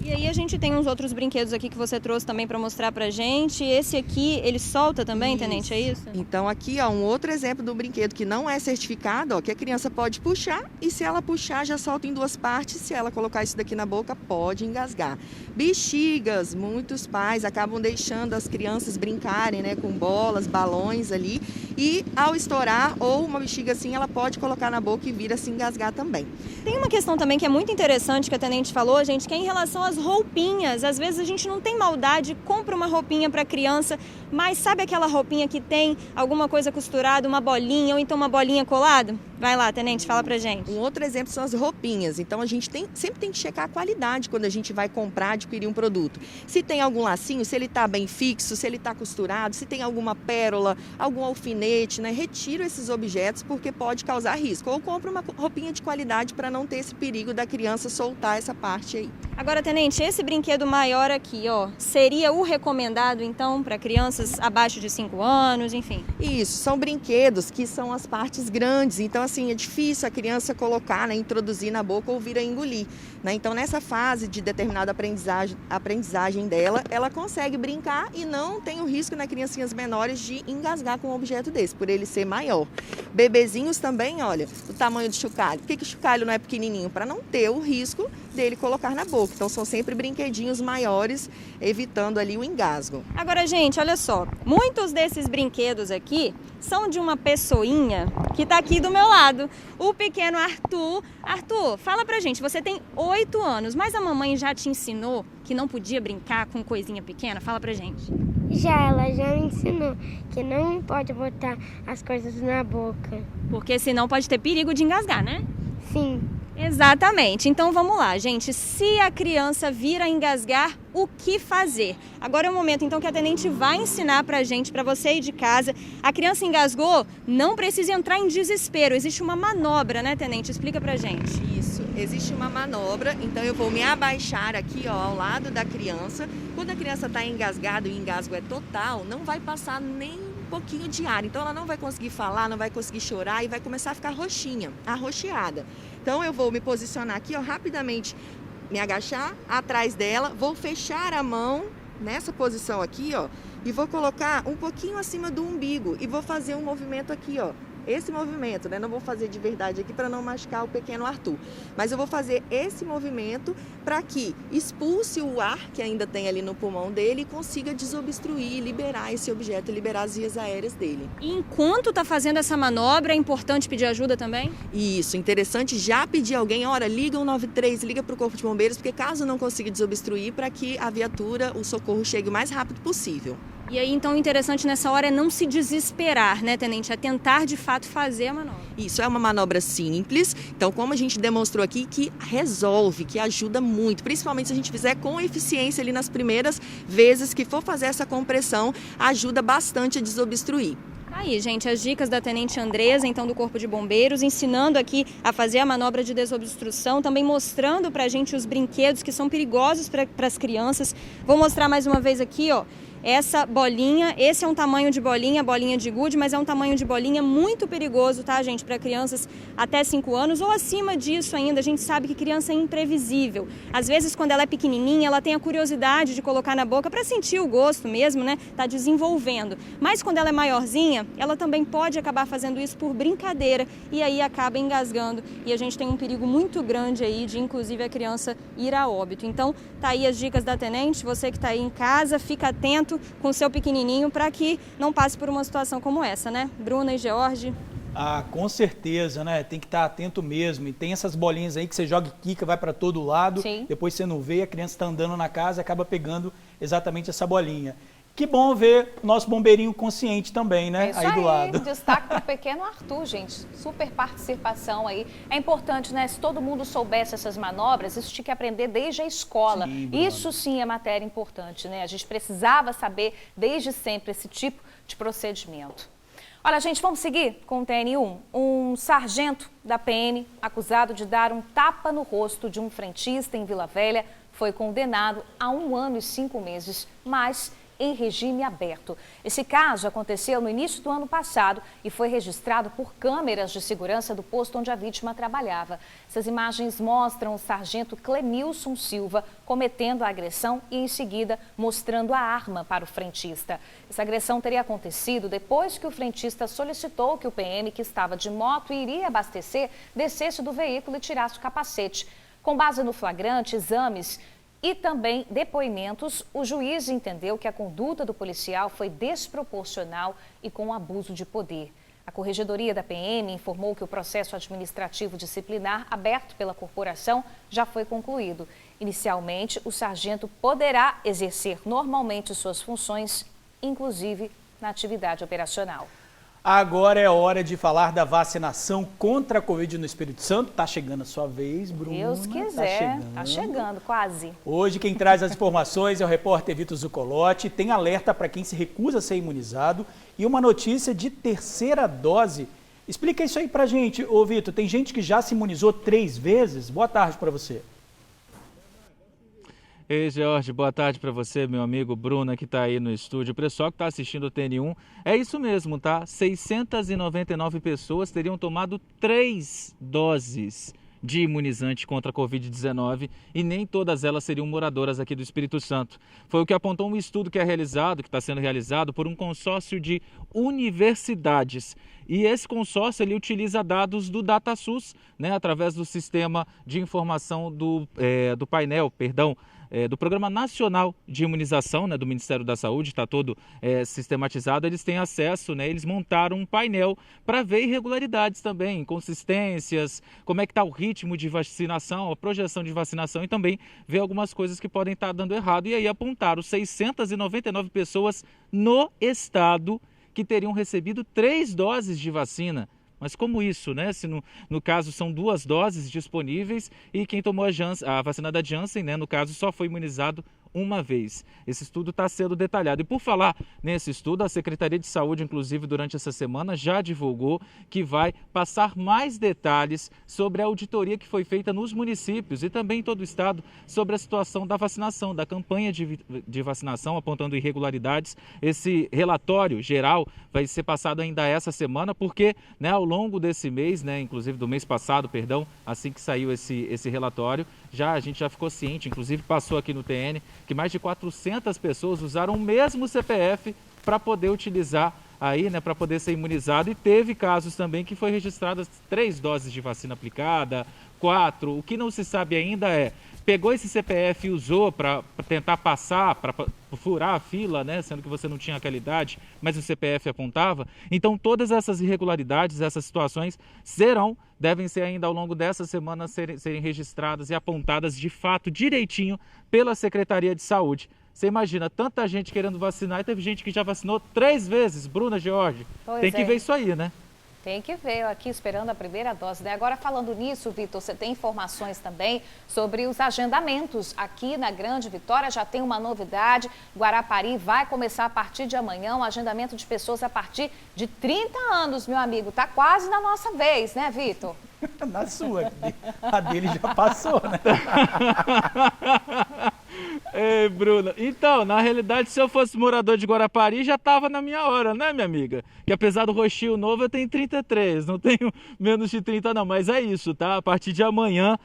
E aí a gente tem uns outros brinquedos aqui que você trouxe também para mostrar pra gente. Esse aqui, ele solta também, isso. Tenente, é isso? Então aqui, ó, um outro exemplo do brinquedo que não é certificado, ó, que a criança pode puxar e se ela puxar já solta em duas partes, se ela colocar isso daqui na boca pode engasgar. Bexigas, muitos pais acabam deixando as crianças brincarem, né, com bolas, balões ali e ao estourar ou uma bexiga assim, ela pode colocar na boca e vir a se engasgar também. Tem uma questão também que é muito interessante que a tenente falou, gente, que é em relação às roupinhas. Às vezes a gente não tem maldade, compra uma roupinha para criança, mas sabe aquela roupinha que tem alguma coisa costurada, uma bolinha ou então uma bolinha colada? Vai lá, tenente, fala pra gente. Um outro exemplo são as roupinhas. Então a gente sempre tem que checar a qualidade quando a gente vai comprar, adquirir um produto. Se tem algum lacinho, se ele tá bem fixo, se ele tá costurado, se tem alguma pérola, algum alfinete, né? Retiro esses objetos porque pode causar risco. Ou compra uma roupinha de qualidade para não ter esse perigo da criança soltar essa parte aí. Agora, tenente, esse brinquedo maior aqui, ó, seria o recomendado, então, para crianças abaixo de 5 anos, enfim? Isso, são brinquedos que são as partes grandes, então, assim, é difícil a criança colocar, né, introduzir na boca ou vir a engolir, né? Então, nessa fase de determinada aprendizagem dela, ela consegue brincar e não tem o risco, né, criancinhas menores de engasgar com um objeto desse, por ele ser maior. Bebezinhos também, olha, o tamanho do chocalho. Por que o chocalho não é pequenininho? Para não ter o risco dele colocar na boca. Então, são sempre brinquedinhos maiores, evitando ali o engasgo. Agora, gente, olha só. Muitos desses brinquedos aqui são de uma pessoinha que está aqui do meu lado. O pequeno Arthur. Arthur, fala pra gente, você tem 8 anos, mas a mamãe já te ensinou que não podia brincar com coisinha pequena? Fala pra gente. Ela já me ensinou que não pode botar as coisas na boca. Porque senão pode ter perigo de engasgar, né? Sim. Exatamente. Então vamos lá, gente. Se a criança vir a engasgar, o que fazer? Agora é o momento então que a tenente vai ensinar pra gente, pra você aí de casa. A criança engasgou, não precisa entrar em desespero. Existe uma manobra, né, tenente? Explica pra gente. Isso, existe uma manobra. Então eu vou me abaixar aqui, ó, ao lado da criança. Quando a criança tá engasgada e o engasgo é total, não vai passar nem um pouquinho de ar. Então ela não vai conseguir falar, não vai conseguir chorar e vai começar a ficar roxinha, arroxeada. Então eu vou me posicionar aqui, ó, rapidamente, me agachar atrás dela, vou fechar a mão nessa posição aqui, ó, e vou colocar um pouquinho acima do umbigo e vou fazer um movimento aqui, ó. Esse movimento, né? Não vou fazer de verdade aqui para não machucar o pequeno Arthur. Mas eu vou fazer esse movimento para que expulse o ar que ainda tem ali no pulmão dele e consiga desobstruir, liberar esse objeto, liberar as vias aéreas dele. E enquanto está fazendo essa manobra, é importante pedir ajuda também? Isso, interessante já pedir alguém, ora, liga o 193, liga para o Corpo de Bombeiros, porque caso não consiga desobstruir, para que a viatura, o socorro chegue o mais rápido possível. E aí, então, o interessante nessa hora é não se desesperar, né, tenente? É tentar, de fato, fazer a manobra. Isso, é uma manobra simples. Então, como a gente demonstrou aqui, que resolve, que ajuda muito. Principalmente se a gente fizer com eficiência ali nas primeiras vezes que for fazer essa compressão, ajuda bastante a desobstruir. Aí, gente, as dicas da tenente Andresa, então, do Corpo de Bombeiros, ensinando aqui a fazer a manobra de desobstrução, também mostrando pra gente os brinquedos que são perigosos para as crianças. Vou mostrar mais uma vez aqui, ó. Essa bolinha, esse é um tamanho de bolinha de gude, mas é um tamanho de bolinha muito perigoso, tá, gente? Para crianças até 5 anos ou acima disso ainda. A gente sabe que criança é imprevisível. Às vezes, quando ela é pequenininha, ela tem a curiosidade de colocar na boca para sentir o gosto mesmo, né? Tá desenvolvendo. Mas quando ela é maiorzinha, ela também pode acabar fazendo isso por brincadeira e aí acaba engasgando. E a gente tem um perigo muito grande aí de, inclusive, a criança ir a óbito. Então, tá aí as dicas da tenente. Você que tá aí em casa, fica atento com o seu pequenininho para que não passe por uma situação como essa, né? Bruna e George. Ah, com certeza, né? Tem que estar atento mesmo. E tem essas bolinhas aí que você joga e quica, vai para todo lado. Sim. Depois você não vê, a criança está andando na casa e acaba pegando exatamente essa bolinha. Que bom ver o nosso bombeirinho consciente também, né? Isso aí do lado. Destaque para o pequeno Arthur, gente. Super participação aí. É importante, né? Se todo mundo soubesse essas manobras, isso tinha que aprender desde a escola. Sim, isso sim é matéria importante, né? A gente precisava saber desde sempre esse tipo de procedimento. Olha, gente, vamos seguir com o TN1. Um sargento da PM, acusado de dar um tapa no rosto de um frentista em Vila Velha, foi condenado a 1 ano e 5 meses, mas em regime aberto. Esse caso aconteceu no início do ano passado e foi registrado por câmeras de segurança do posto onde a vítima trabalhava. Essas imagens mostram o sargento Clemilson Silva cometendo a agressão e, em seguida, mostrando a arma para o frentista. Essa agressão teria acontecido depois que o frentista solicitou que o PM, que estava de moto e iria abastecer, descesse do veículo e tirasse o capacete. Com base no flagrante, exames e também depoimentos, o juiz entendeu que a conduta do policial foi desproporcional e com abuso de poder. A Corregedoria da PM informou que o processo administrativo disciplinar aberto pela corporação já foi concluído. Inicialmente, o sargento poderá exercer normalmente suas funções, inclusive na atividade operacional. Agora é hora de falar da vacinação contra a Covid no Espírito Santo. Tá chegando a sua vez, Bruna. Deus quiser, tá chegando, quase. Hoje quem traz as informações é o repórter Vitor Zucolotti. Tem alerta para quem se recusa a ser imunizado e uma notícia de terceira dose. Explica isso aí pra gente, ô Vitor. Tem gente que já se imunizou 3 vezes? Boa tarde para você. Ei, Jorge, boa tarde para você, meu amigo Bruna, que está aí no estúdio. O pessoal que está assistindo o TN1, é isso mesmo, tá? 699 pessoas teriam tomado 3 doses de imunizante contra a Covid-19 e nem todas elas seriam moradoras aqui do Espírito Santo. Foi o que apontou um estudo que está sendo realizado por um consórcio de universidades. E esse consórcio ele utiliza dados do DataSUS, né, através do sistema de informação do Programa Nacional de Imunização, né, do Ministério da Saúde, está todo sistematizado. Eles têm acesso, né, eles montaram um painel para ver irregularidades também, inconsistências, como é que está o ritmo de vacinação, a projeção de vacinação e também ver algumas coisas que podem estar dando errado. E aí apontaram 699 pessoas no estado que teriam recebido 3 doses de vacina. Mas como isso, né? Se no caso são 2 doses disponíveis e quem tomou a vacina da Janssen, né, no caso, só foi imunizado uma vez. Esse estudo está sendo detalhado. E por falar nesse estudo, a Secretaria de Saúde, inclusive, durante essa semana, já divulgou que vai passar mais detalhes sobre a auditoria que foi feita nos municípios e também em todo o estado sobre a situação da vacinação, da campanha de vacinação, apontando irregularidades. Esse relatório geral vai ser passado ainda essa semana, porque, né, ao longo desse mês, né, inclusive do mês passado, assim que saiu esse relatório, a gente já ficou ciente, inclusive passou aqui no TN, que mais de 400 pessoas usaram o mesmo CPF para poder utilizar aí, né, para poder ser imunizado, e teve casos também que foi registradas 3 doses de vacina aplicada, 4. O que não se sabe ainda é, pegou esse CPF e usou para tentar passar, para furar a fila, né, sendo que você não tinha aquela idade, mas o CPF apontava. Então todas essas irregularidades, essas situações devem ser ainda ao longo dessa semana serem registradas e apontadas de fato direitinho pela Secretaria de Saúde. Você imagina, tanta gente querendo vacinar e teve gente que já vacinou 3 vezes, Bruna, George. Tem que ver isso aí, né? Tem que ver, eu aqui esperando a primeira dose, né? Agora, falando nisso, Vitor, você tem informações também sobre os agendamentos aqui na Grande Vitória. Já tem uma novidade, Guarapari vai começar a partir de amanhã, um agendamento de pessoas a partir de 30 anos, meu amigo. Tá quase na nossa vez, né, Vitor? Na sua, a dele já passou, né? Ei, Bruna, então, na realidade, se eu fosse morador de Guarapari, já estava na minha hora, né, minha amiga? Que apesar do rostinho novo, eu tenho 33, não tenho menos de 30 não, mas é isso, tá? A partir de amanhã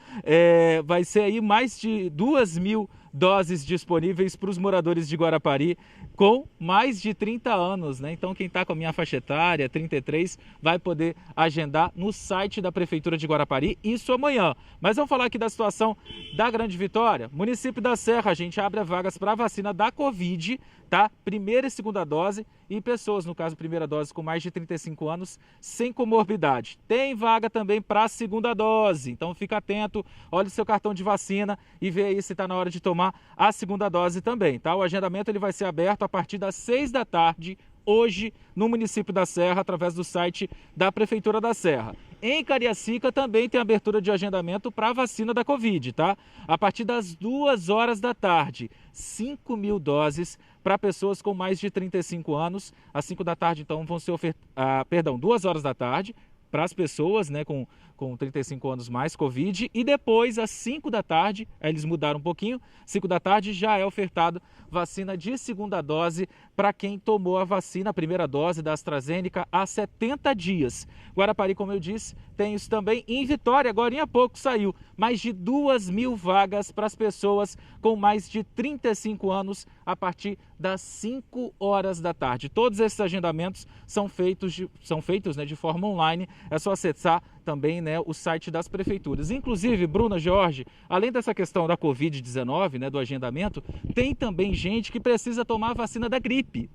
vai ser aí mais de 2.000 doses disponíveis para os moradores de Guarapari com mais de 30 anos, né? Então quem está com a minha faixa etária, 33, vai poder agendar no site da Prefeitura de Guarapari, isso amanhã. Mas vamos falar aqui da situação da Grande Vitória. Município da Serra, a gente abre vagas para vacina da Covid, tá? Primeira e segunda dose e pessoas, no caso, primeira dose com mais de 35 anos, sem comorbidade. Tem vaga também para a segunda dose, então fica atento, olhe o seu cartão de vacina e vê aí se está na hora de tomar a segunda dose também, tá? O agendamento ele vai ser aberto a partir das 6 da tarde, hoje, no município da Serra, através do site da Prefeitura da Serra. Em Cariacica também tem abertura de agendamento para a vacina da Covid, tá? A partir das 2 horas da tarde, 5.000 doses para pessoas com mais de 35 anos. Às 5 da tarde, então, vão ser 2 horas da tarde para as pessoas, né, com 35 anos mais Covid. E depois, às 5 da tarde, eles mudaram um pouquinho, 5 da tarde já é ofertado vacina de segunda dose para quem tomou a vacina, a primeira dose da AstraZeneca, há 70 dias. Guarapari, como eu disse, tem isso também. Em Vitória, agora há pouco saiu mais de 2.000 vagas para as pessoas com mais de 35 anos a partir das 5 horas da tarde. Todos esses agendamentos são feitos de forma online. É só acessar também, né, o site das prefeituras. Inclusive, Bruna, Jorge, além dessa questão da Covid-19, né, do agendamento, tem também gente que precisa tomar a vacina da gripe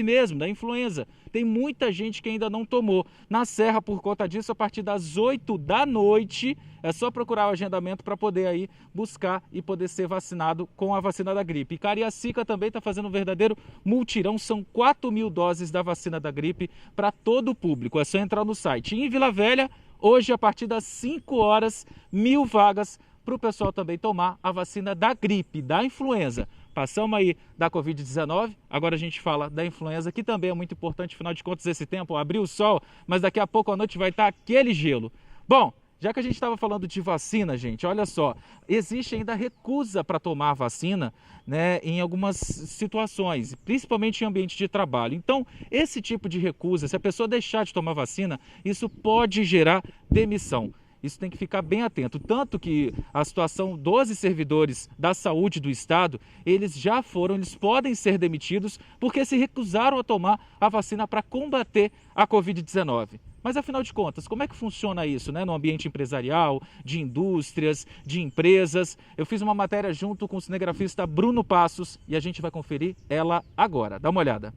mesmo, da influenza. Tem muita gente que ainda não tomou. Na Serra, por conta disso, a partir das 8 da noite, é só procurar o agendamento para poder aí buscar e poder ser vacinado com a vacina da gripe. E Cariacica também está fazendo um verdadeiro multirão, são 4.000 doses da vacina da gripe para todo o público. É só entrar no site. E em Vila Velha, hoje, a partir das 5 horas, 1.000 vagas para o pessoal também tomar a vacina da gripe, da influenza. Passamos aí da Covid-19, agora a gente fala da influenza, que também é muito importante, afinal de contas, esse tempo abriu o sol, mas daqui a pouco à noite vai estar aquele gelo. Bom, já que a gente estava falando de vacina, gente, olha só, existe ainda recusa para tomar a vacina, né, em algumas situações, principalmente em ambiente de trabalho. Então, esse tipo de recusa, se a pessoa deixar de tomar vacina, isso pode gerar demissão. Isso tem que ficar bem atento, tanto que a situação 12 servidores da saúde do estado, eles podem ser demitidos porque se recusaram a tomar a vacina para combater a Covid-19. Mas afinal de contas, como é que funciona isso, né, no ambiente empresarial, de indústrias, de empresas? Eu fiz uma matéria junto com o cinegrafista Bruno Passos e a gente vai conferir ela agora. Dá uma olhada.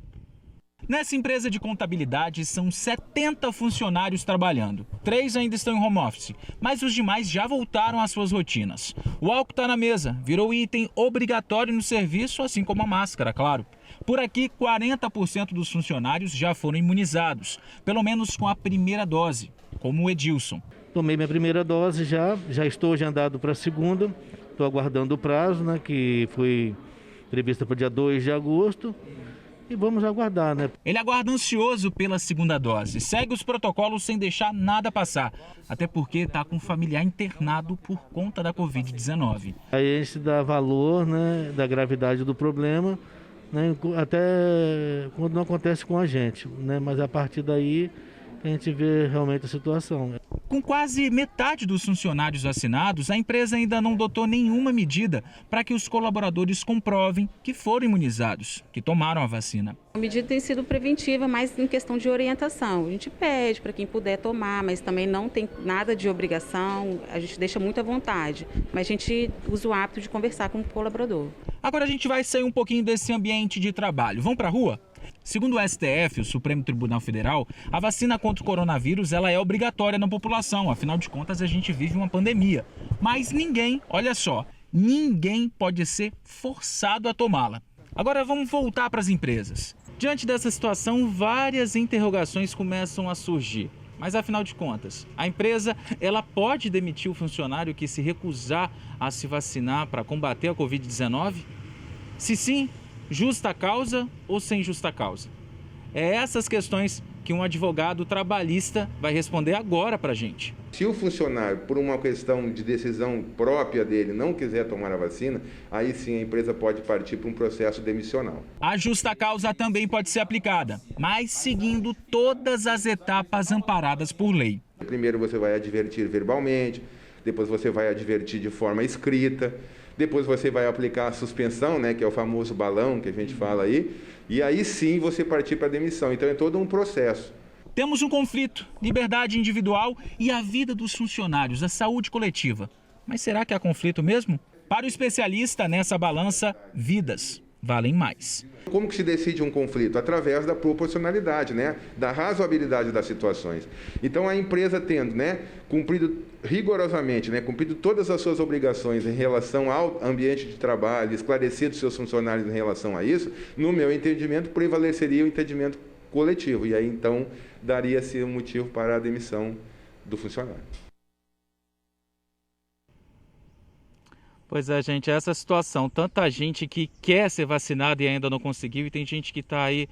Nessa empresa de contabilidade são 70 funcionários trabalhando. 3 ainda estão em home office, mas os demais já voltaram às suas rotinas. O álcool está na mesa, virou item obrigatório no serviço, assim como a máscara, claro. Por aqui, 40% dos funcionários já foram imunizados, pelo menos com a primeira dose, como o Edilson. Tomei minha primeira dose, já estou agendado para a segunda, estou aguardando o prazo, né, que foi prevista para o dia 2 de agosto. E vamos aguardar, né? Ele aguarda ansioso pela segunda dose. Segue os protocolos sem deixar nada passar. Até porque está com um familiar internado por conta da Covid-19. Aí a gente dá valor, né, da gravidade do problema, né, até quando não acontece com a gente, né? Mas a partir daí a gente vê realmente a situação. Com quase metade dos funcionários vacinados, a empresa ainda não adotou nenhuma medida para que os colaboradores comprovem que foram imunizados, que tomaram a vacina. A medida tem sido preventiva, mas em questão de orientação. A gente pede para quem puder tomar, mas também não tem nada de obrigação, a gente deixa muito à vontade. Mas a gente usa o hábito de conversar com o colaborador. Agora a gente vai sair um pouquinho desse ambiente de trabalho. Vamos para a rua? Segundo o STF, o Supremo Tribunal Federal, a vacina contra o coronavírus ela é obrigatória na população. Afinal de contas, a gente vive uma pandemia. Mas ninguém, olha só, ninguém pode ser forçado a tomá-la. Agora vamos voltar para as empresas. Diante dessa situação, várias interrogações começam a surgir. Mas afinal de contas, a empresa ela pode demitir o funcionário que se recusar a se vacinar para combater a Covid-19? Se sim, justa causa ou sem justa causa? É essas questões que um advogado trabalhista vai responder agora para a gente. Se o funcionário, por uma questão de decisão própria dele, não quiser tomar a vacina, aí sim a empresa pode partir para um processo demissional. A justa causa também pode ser aplicada, mas seguindo todas as etapas amparadas por lei. Primeiro você vai advertir verbalmente, depois você vai advertir de forma escrita, depois você vai aplicar a suspensão, né, que é o famoso balão que a gente fala aí, e aí sim você partir para a demissão. Então é todo um processo. Temos um conflito, liberdade individual e a vida dos funcionários, a saúde coletiva. Mas será que há conflito mesmo? Para o especialista nessa balança, vidas. valem mais. Como que se decide um conflito? Através da proporcionalidade, né? Da razoabilidade das situações. Então, a empresa tendo, né, cumprido rigorosamente, né, cumprido todas as suas obrigações em relação ao ambiente de trabalho, esclarecido seus funcionários em relação a isso, no meu entendimento, prevaleceria o entendimento coletivo. E aí, então, daria-se um motivo para a demissão do funcionário. Pois é, gente, essa situação, tanta gente que quer ser vacinada e ainda não conseguiu, e tem gente que está aí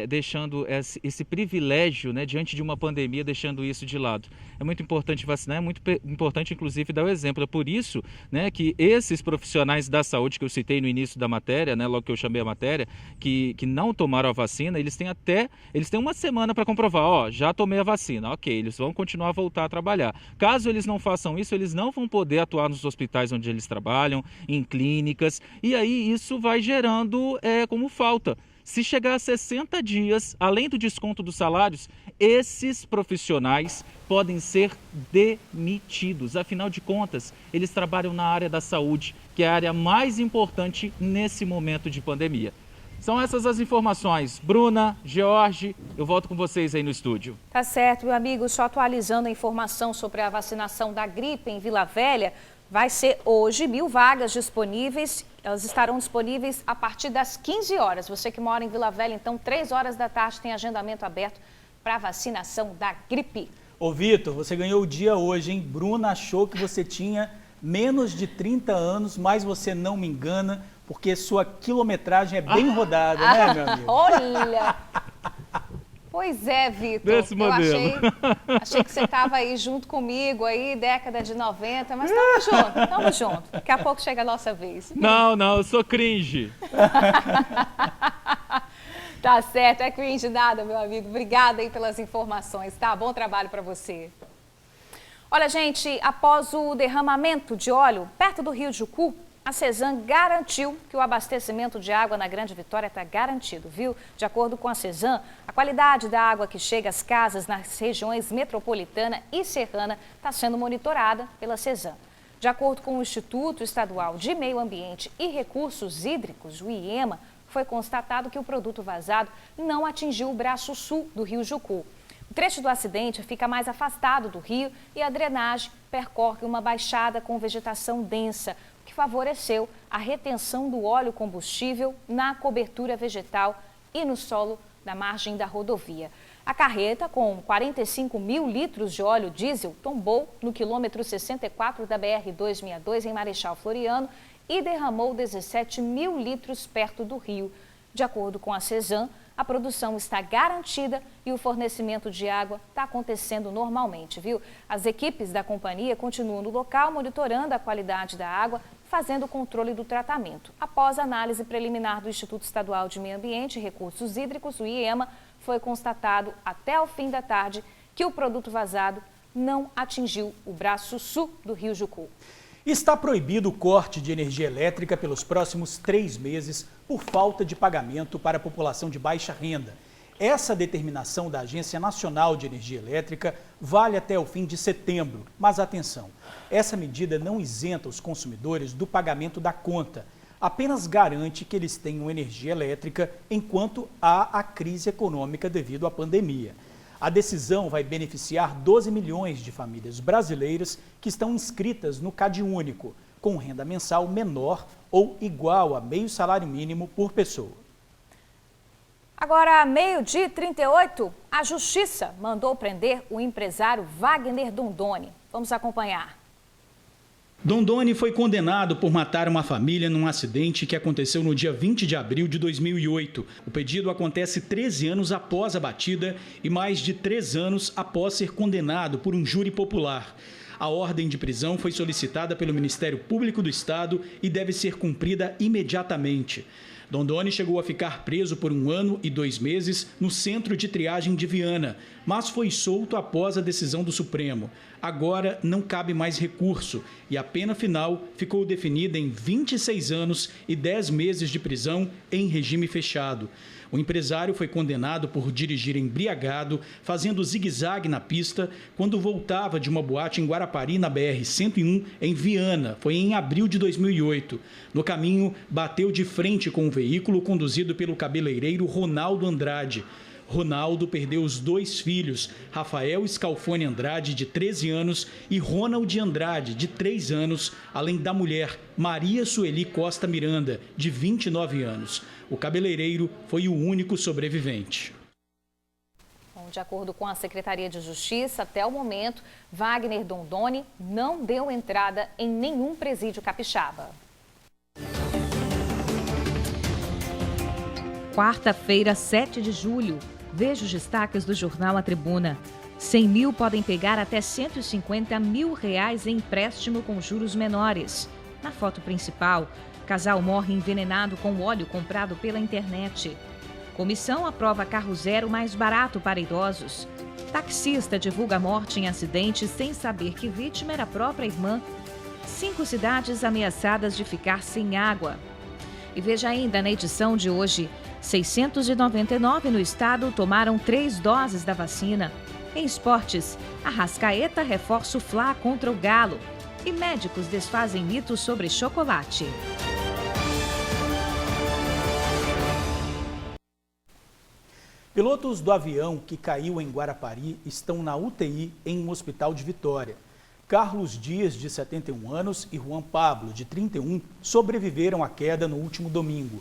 deixando esse privilégio, né, diante de uma pandemia, deixando isso de lado. É muito importante vacinar, é muito importante, inclusive, dar o exemplo. É por isso, né, que esses profissionais da saúde que eu citei no início da matéria, né, logo que eu chamei a matéria, que não tomaram a vacina, eles têm uma semana para comprovar, ó, já tomei a vacina, ok, eles vão continuar a voltar a trabalhar. Caso eles não façam isso, eles não vão poder atuar nos hospitais onde eles trabalham, em clínicas, e aí isso vai gerando como falta. Se chegar a 60 dias, além do desconto dos salários, esses profissionais podem ser demitidos. Afinal de contas, eles trabalham na área da saúde, que é a área mais importante nesse momento de pandemia. São essas as informações. Bruna, George, eu volto com vocês aí no estúdio. Tá certo, meu amigo. Só atualizando a informação sobre a vacinação da gripe em Vila Velha, vai ser hoje 1.000 vagas disponíveis. Elas estarão disponíveis a partir das 15 horas. Você que mora em Vila Velha, então, 3 horas da tarde tem agendamento aberto para vacinação da gripe. Ô, Vitor, você ganhou o dia hoje, hein? Bruna achou que você tinha menos de 30 anos, mas você não me engana, porque sua quilometragem é bem rodada, né, meu amigo? Olha! Pois é, Vitor. Desse modelo. Achei que você estava aí junto comigo, aí, década de 90, mas estamos juntos. Daqui a pouco chega a nossa vez. Não, eu sou cringe. Tá certo, é cringe nada, meu amigo. Obrigada aí pelas informações, tá? Bom trabalho para você. Olha, gente, após o derramamento de óleo perto do Rio Jucu, a Cesan garantiu que o abastecimento de água na Grande Vitória está garantido, viu? De acordo com a Cesan, a qualidade da água que chega às casas nas regiões metropolitana e serrana está sendo monitorada pela Cesan. De acordo com o Instituto Estadual de Meio Ambiente e Recursos Hídricos, o IEMA, foi constatado que o produto vazado não atingiu o braço sul do Rio Jucu. O trecho do acidente fica mais afastado do rio e a drenagem percorre uma baixada com vegetação densa, que favoreceu a retenção do óleo combustível na cobertura vegetal e no solo da margem da rodovia. A carreta, com 45 mil litros de óleo diesel, tombou no quilômetro 64 da BR-262 em Marechal Floriano e derramou 17 mil litros perto do rio. De acordo com a Cesan, a produção está garantida e o fornecimento de água está acontecendo normalmente, viu? As equipes da companhia continuam no local monitorando a qualidade da água, fazendo o controle do tratamento. Após a análise preliminar do Instituto Estadual de Meio Ambiente e Recursos Hídricos, o IEMA, foi constatado até o fim da tarde que o produto vazado não atingiu o braço sul do Rio Jucu. Está proibido o corte de energia elétrica pelos próximos 3 meses por falta de pagamento para a população de baixa renda. Essa determinação da Agência Nacional de Energia Elétrica vale até o fim de setembro. Mas atenção, essa medida não isenta os consumidores do pagamento da conta. Apenas garante que eles tenham energia elétrica enquanto há a crise econômica devido à pandemia. A decisão vai beneficiar 12 milhões de famílias brasileiras que estão inscritas no CadÚnico, com renda mensal menor ou igual a meio salário mínimo por pessoa. Agora, 12h38, a Justiça mandou prender o empresário Wagner Dondoni. Vamos acompanhar. Dondoni foi condenado por matar uma família num acidente que aconteceu no dia 20 de abril de 2008. O pedido acontece 13 anos após a batida e mais de 3 anos após ser condenado por um júri popular. A ordem de prisão foi solicitada pelo Ministério Público do Estado e deve ser cumprida imediatamente. Dondoni chegou a ficar preso por 1 ano e 2 meses no Centro de Triagem de Viana, mas foi solto após a decisão do Supremo. Agora não cabe mais recurso e a pena final ficou definida em 26 anos e 10 meses de prisão em regime fechado. O empresário foi condenado por dirigir embriagado, fazendo zigue-zague na pista, quando voltava de uma boate em Guarapari, na BR-101, em Viana. Foi em abril de 2008. No caminho, bateu de frente com um veículo conduzido pelo cabeleireiro Ronaldo Andrade. Ronaldo perdeu os 2 filhos, Rafael Scalfone Andrade, de 13 anos, e Ronald Andrade, de 3 anos, além da mulher Maria Sueli Costa Miranda, de 29 anos. O cabeleireiro foi o único sobrevivente. Bom, de acordo com a Secretaria de Justiça, até o momento, Wagner Dondoni não deu entrada em nenhum presídio capixaba. Quarta-feira, 7 de julho. Veja os destaques do jornal A Tribuna. 100 mil podem pegar até 150 mil reais em empréstimo com juros menores. Na foto principal, casal morre envenenado com óleo comprado pela internet. Comissão aprova carro zero mais barato para idosos. Taxista divulga morte em acidente sem saber que vítima era a própria irmã. 5 cidades ameaçadas de ficar sem água. E veja ainda na edição de hoje, 699 no estado tomaram 3 doses da vacina. Em esportes, Arrascaeta reforça o Fla contra o Galo. E médicos desfazem mitos sobre chocolate. Pilotos do avião que caiu em Guarapari estão na UTI em um hospital de Vitória. Carlos Dias, de 71 anos, e Juan Pablo, de 31, sobreviveram à queda no último domingo.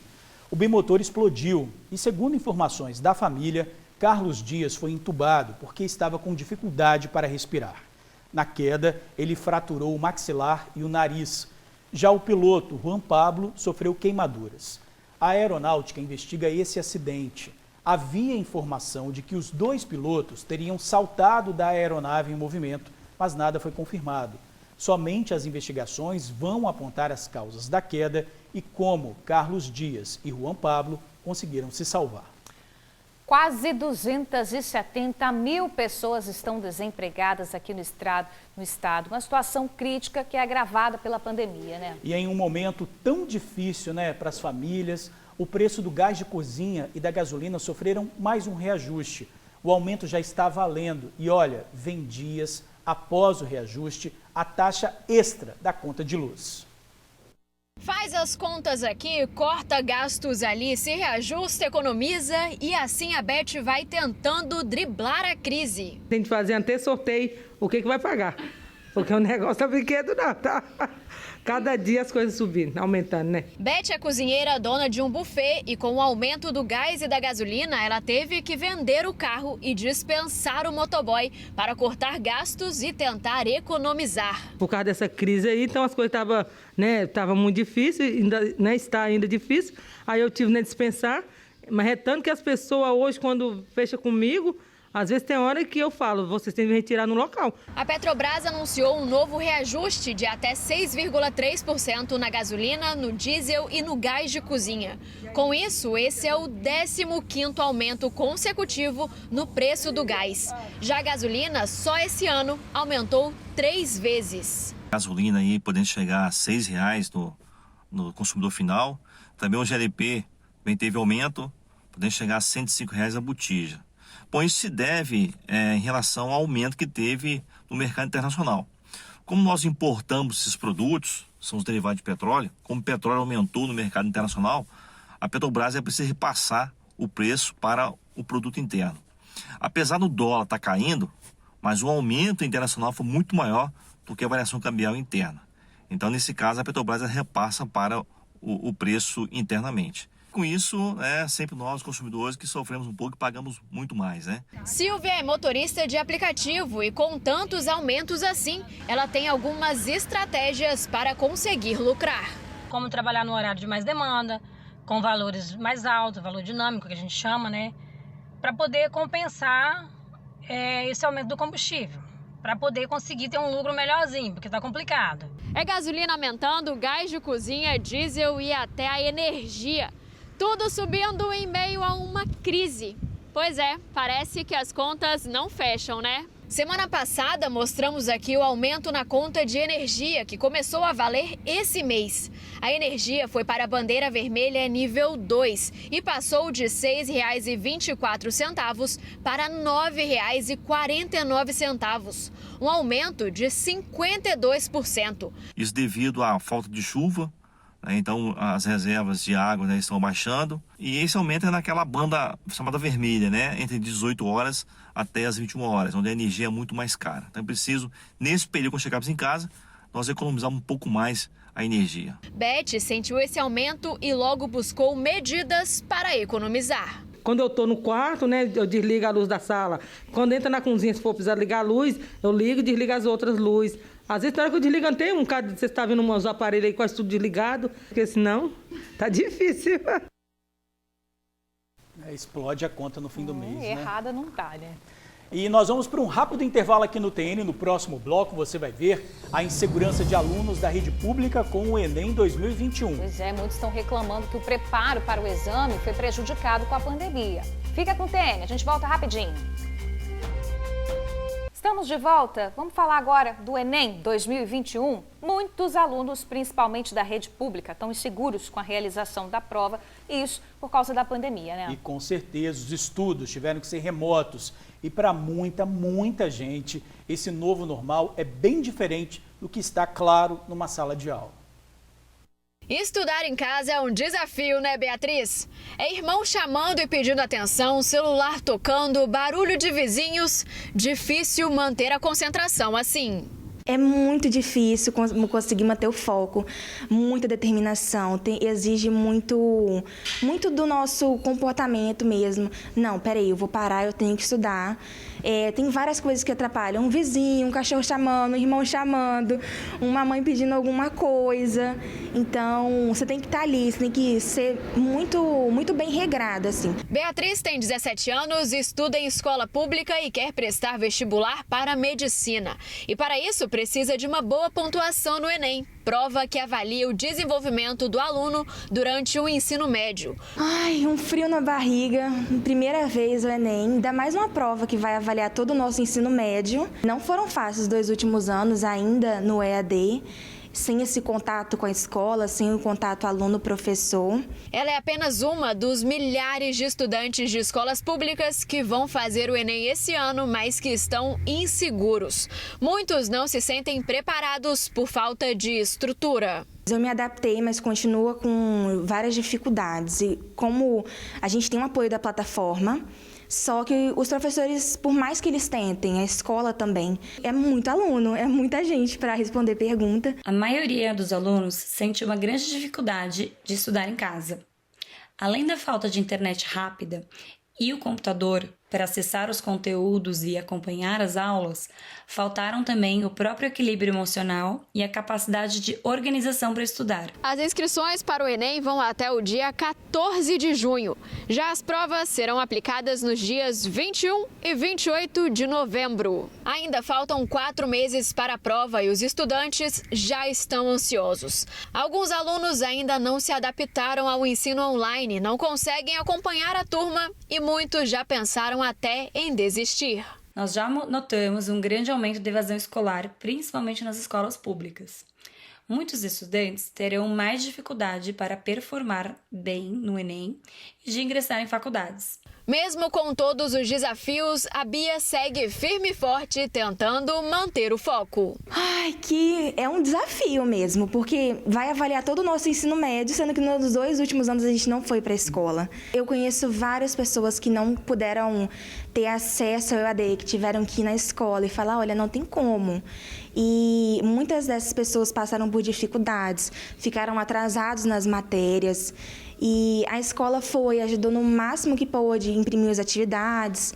O bimotor explodiu e, segundo informações da família, Carlos Dias foi entubado porque estava com dificuldade para respirar. Na queda, ele fraturou o maxilar e o nariz. Já o piloto, Juan Pablo, sofreu queimaduras. A aeronáutica investiga esse acidente. Havia informação de que os 2 pilotos teriam saltado da aeronave em movimento, mas nada foi confirmado. Somente as investigações vão apontar as causas da queda e como Carlos Dias e Juan Pablo conseguiram se salvar. Quase 270 mil pessoas estão desempregadas aqui no estado. Uma situação crítica que é agravada pela pandemia, né? E em um momento tão difícil, né, para as famílias, o preço do gás de cozinha e da gasolina sofreram mais um reajuste. O aumento já está valendo e, olha, vem dias após o reajuste, a taxa extra da conta de luz. Faz as contas aqui, corta gastos ali, se reajusta, economiza e assim a Beth vai tentando driblar a crise. Tem que fazer até sorteio o que vai pagar, porque o negócio tá brinquedo não, tá? Cada dia as coisas subindo, aumentando, né? Beth é cozinheira, dona de um buffet e com o aumento do gás e da gasolina, ela teve que vender o carro e dispensar o motoboy para cortar gastos e tentar economizar. Por causa dessa crise aí, então as coisas estavam muito difíceis, está ainda difícil. Aí eu tive que dispensar, mas é tanto que as pessoas hoje, quando fecham comigo, às vezes tem hora que eu falo, vocês têm que retirar no local. A Petrobras anunciou um novo reajuste de até 6,3% na gasolina, no diesel e no gás de cozinha. Com isso, esse é o 15º aumento consecutivo no preço do gás. Já a gasolina, só esse ano, aumentou 3 vezes. A gasolina aí podendo chegar a R$ 6,00 no consumidor final. Também o GLP também teve aumento, podendo chegar a R$ 105,00 a botija. Bom, isso se deve em relação ao aumento que teve no mercado internacional. Como nós importamos esses produtos, são os derivados de petróleo, como o petróleo aumentou no mercado internacional, a Petrobras precisa repassar o preço para o produto interno. Apesar do dólar estar caindo, mas o aumento internacional foi muito maior do que a variação cambial interna. Então, nesse caso, a Petrobras repassa para o preço internamente. Com isso, sempre nós, consumidores, que sofremos um pouco e pagamos muito mais, né? Silvia é motorista de aplicativo e com tantos aumentos assim, ela tem algumas estratégias para conseguir lucrar. Como trabalhar no horário de mais demanda, com valores mais altos, valor dinâmico que a gente chama, né? Para poder compensar esse aumento do combustível. Para poder conseguir ter um lucro melhorzinho, porque está complicado. É gasolina aumentando, gás de cozinha, diesel e até a energia. Tudo subindo em meio a uma crise. Pois é, parece que as contas não fecham, né? Semana passada, mostramos aqui o aumento na conta de energia, que começou a valer esse mês. A energia foi para a bandeira vermelha nível 2 e passou de R$ 6,24 para R$ 9,49, um aumento de 52%. Isso devido à falta de chuva, né? Então as reservas de água, né, estão baixando, e esse aumento é naquela banda chamada vermelha, né, entre 18 horas até as 21 horas, onde a energia é muito mais cara. Então é preciso, nesse período quando chegarmos em casa, nós economizarmos um pouco mais a energia. Beth sentiu esse aumento e logo buscou medidas para economizar. Quando eu estou no quarto, né, eu desligo a luz da sala. Quando entra na cozinha, se for precisar ligar a luz, eu ligo e desligo as outras luzes. Às vezes, na hora que eu desligo, tem um bocado de você está vendo uns aparelhos aí quase tudo desligado, porque senão tá difícil. Explode a conta no fim do mês, né? Errada não tá, né? E nós vamos para um rápido intervalo aqui no TN. No próximo bloco você vai ver a insegurança de alunos da rede pública com o Enem 2021. Pois é, muitos estão reclamando que o preparo para o exame foi prejudicado com a pandemia. Fica com o TN, a gente volta rapidinho. Estamos de volta. Vamos falar agora do Enem 2021. Muitos alunos, principalmente da rede pública, estão inseguros com a realização da prova, e isso por causa da pandemia, né? E com certeza os estudos tiveram que ser remotos. E para muita gente, esse novo normal é bem diferente do que está, claro, numa sala de aula. Estudar em casa é um desafio, né, Beatriz? É irmão chamando e pedindo atenção, celular tocando, barulho de vizinhos. Difícil manter a concentração assim. É muito difícil conseguir manter o foco, muita determinação, exige muito do nosso comportamento mesmo. Não, peraí, eu vou parar, eu tenho que estudar. Tem várias coisas que atrapalham, um vizinho, um cachorro chamando, um irmão chamando, uma mãe pedindo alguma coisa. Então, você tem que estar ali, você tem que ser muito bem regrada, assim. Beatriz tem 17 anos, estuda em escola pública e quer prestar vestibular para medicina. E para isso, precisa de uma boa pontuação no Enem, prova que avalia o desenvolvimento do aluno durante o ensino médio. Ai, um frio na barriga, primeira vez o Enem, ainda mais uma prova que vai avaliar todo o nosso ensino médio. Não foram fáceis os 2 últimos anos ainda no EAD, sem esse contato com a escola, sem o contato aluno-professor. Ela é apenas uma dos milhares de estudantes de escolas públicas que vão fazer o Enem esse ano, mas que estão inseguros. Muitos não se sentem preparados por falta de estrutura. Eu me adaptei, mas continua com várias dificuldades. E como a gente tem um apoio da plataforma, só que os professores, por mais que eles tentem, a escola também, é muito aluno, é muita gente para responder pergunta. A maioria dos alunos sente uma grande dificuldade de estudar em casa. Além da falta de internet rápida e o computador para acessar os conteúdos e acompanhar as aulas, faltaram também o próprio equilíbrio emocional e a capacidade de organização para estudar. As inscrições para o Enem vão até o dia 14 de junho. Já as provas serão aplicadas nos dias 21 e 28 de novembro. Ainda faltam 4 meses para a prova e os estudantes já estão ansiosos. Alguns alunos ainda não se adaptaram ao ensino online, não conseguem acompanhar a turma e muitos já pensaram até em desistir. Nós já notamos um grande aumento de evasão escolar, principalmente nas escolas públicas. Muitos estudantes terão mais dificuldade para performar bem no Enem e de ingressar em faculdades. Mesmo com todos os desafios, a Bia segue firme e forte, tentando manter o foco. Ai, que é um desafio mesmo, porque vai avaliar todo o nosso ensino médio, sendo que nos 2 últimos anos a gente não foi para a escola. Eu conheço várias pessoas que não puderam ter acesso ao EAD, que tiveram que ir na escola e falar, olha, não tem como. E muitas dessas pessoas passaram por dificuldades, ficaram atrasados nas matérias. E a escola ajudou no máximo que pôde, imprimir as atividades,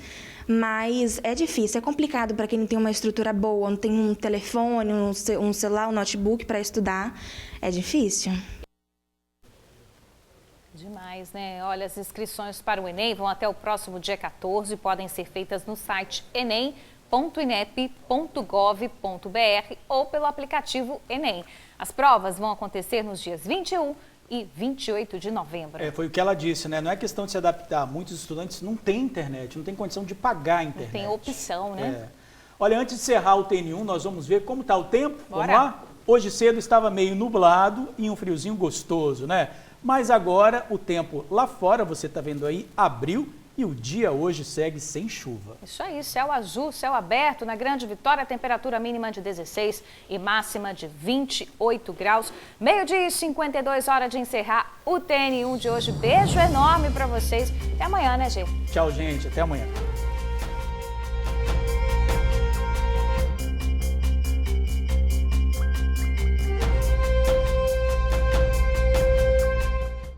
mas é difícil, é complicado para quem não tem uma estrutura boa, não tem um telefone, um celular, um notebook para estudar, é difícil. Demais, né? Olha, as inscrições para o Enem vão até o próximo dia 14 e podem ser feitas no site enem.inep.gov.br ou pelo aplicativo Enem. As provas vão acontecer nos dias 21 e 28 de novembro. Foi o que ela disse, né? Não é questão de se adaptar. Muitos estudantes não têm internet, não têm condição de pagar a internet. Não tem opção, né? Olha, antes de encerrar o TN1, nós vamos ver como está o tempo. Bora. Vamos lá? Hoje cedo estava meio nublado e um friozinho gostoso, né? Mas agora o tempo lá fora, você está vendo aí, abriu e o dia hoje segue sem chuva. Isso aí, céu azul, céu aberto. Na Grande Vitória, temperatura mínima de 16 e máxima de 28 graus. 12h52, hora de encerrar o TN1 de hoje. Beijo enorme para vocês. Até amanhã, né, Gê? Tchau, gente. Até amanhã.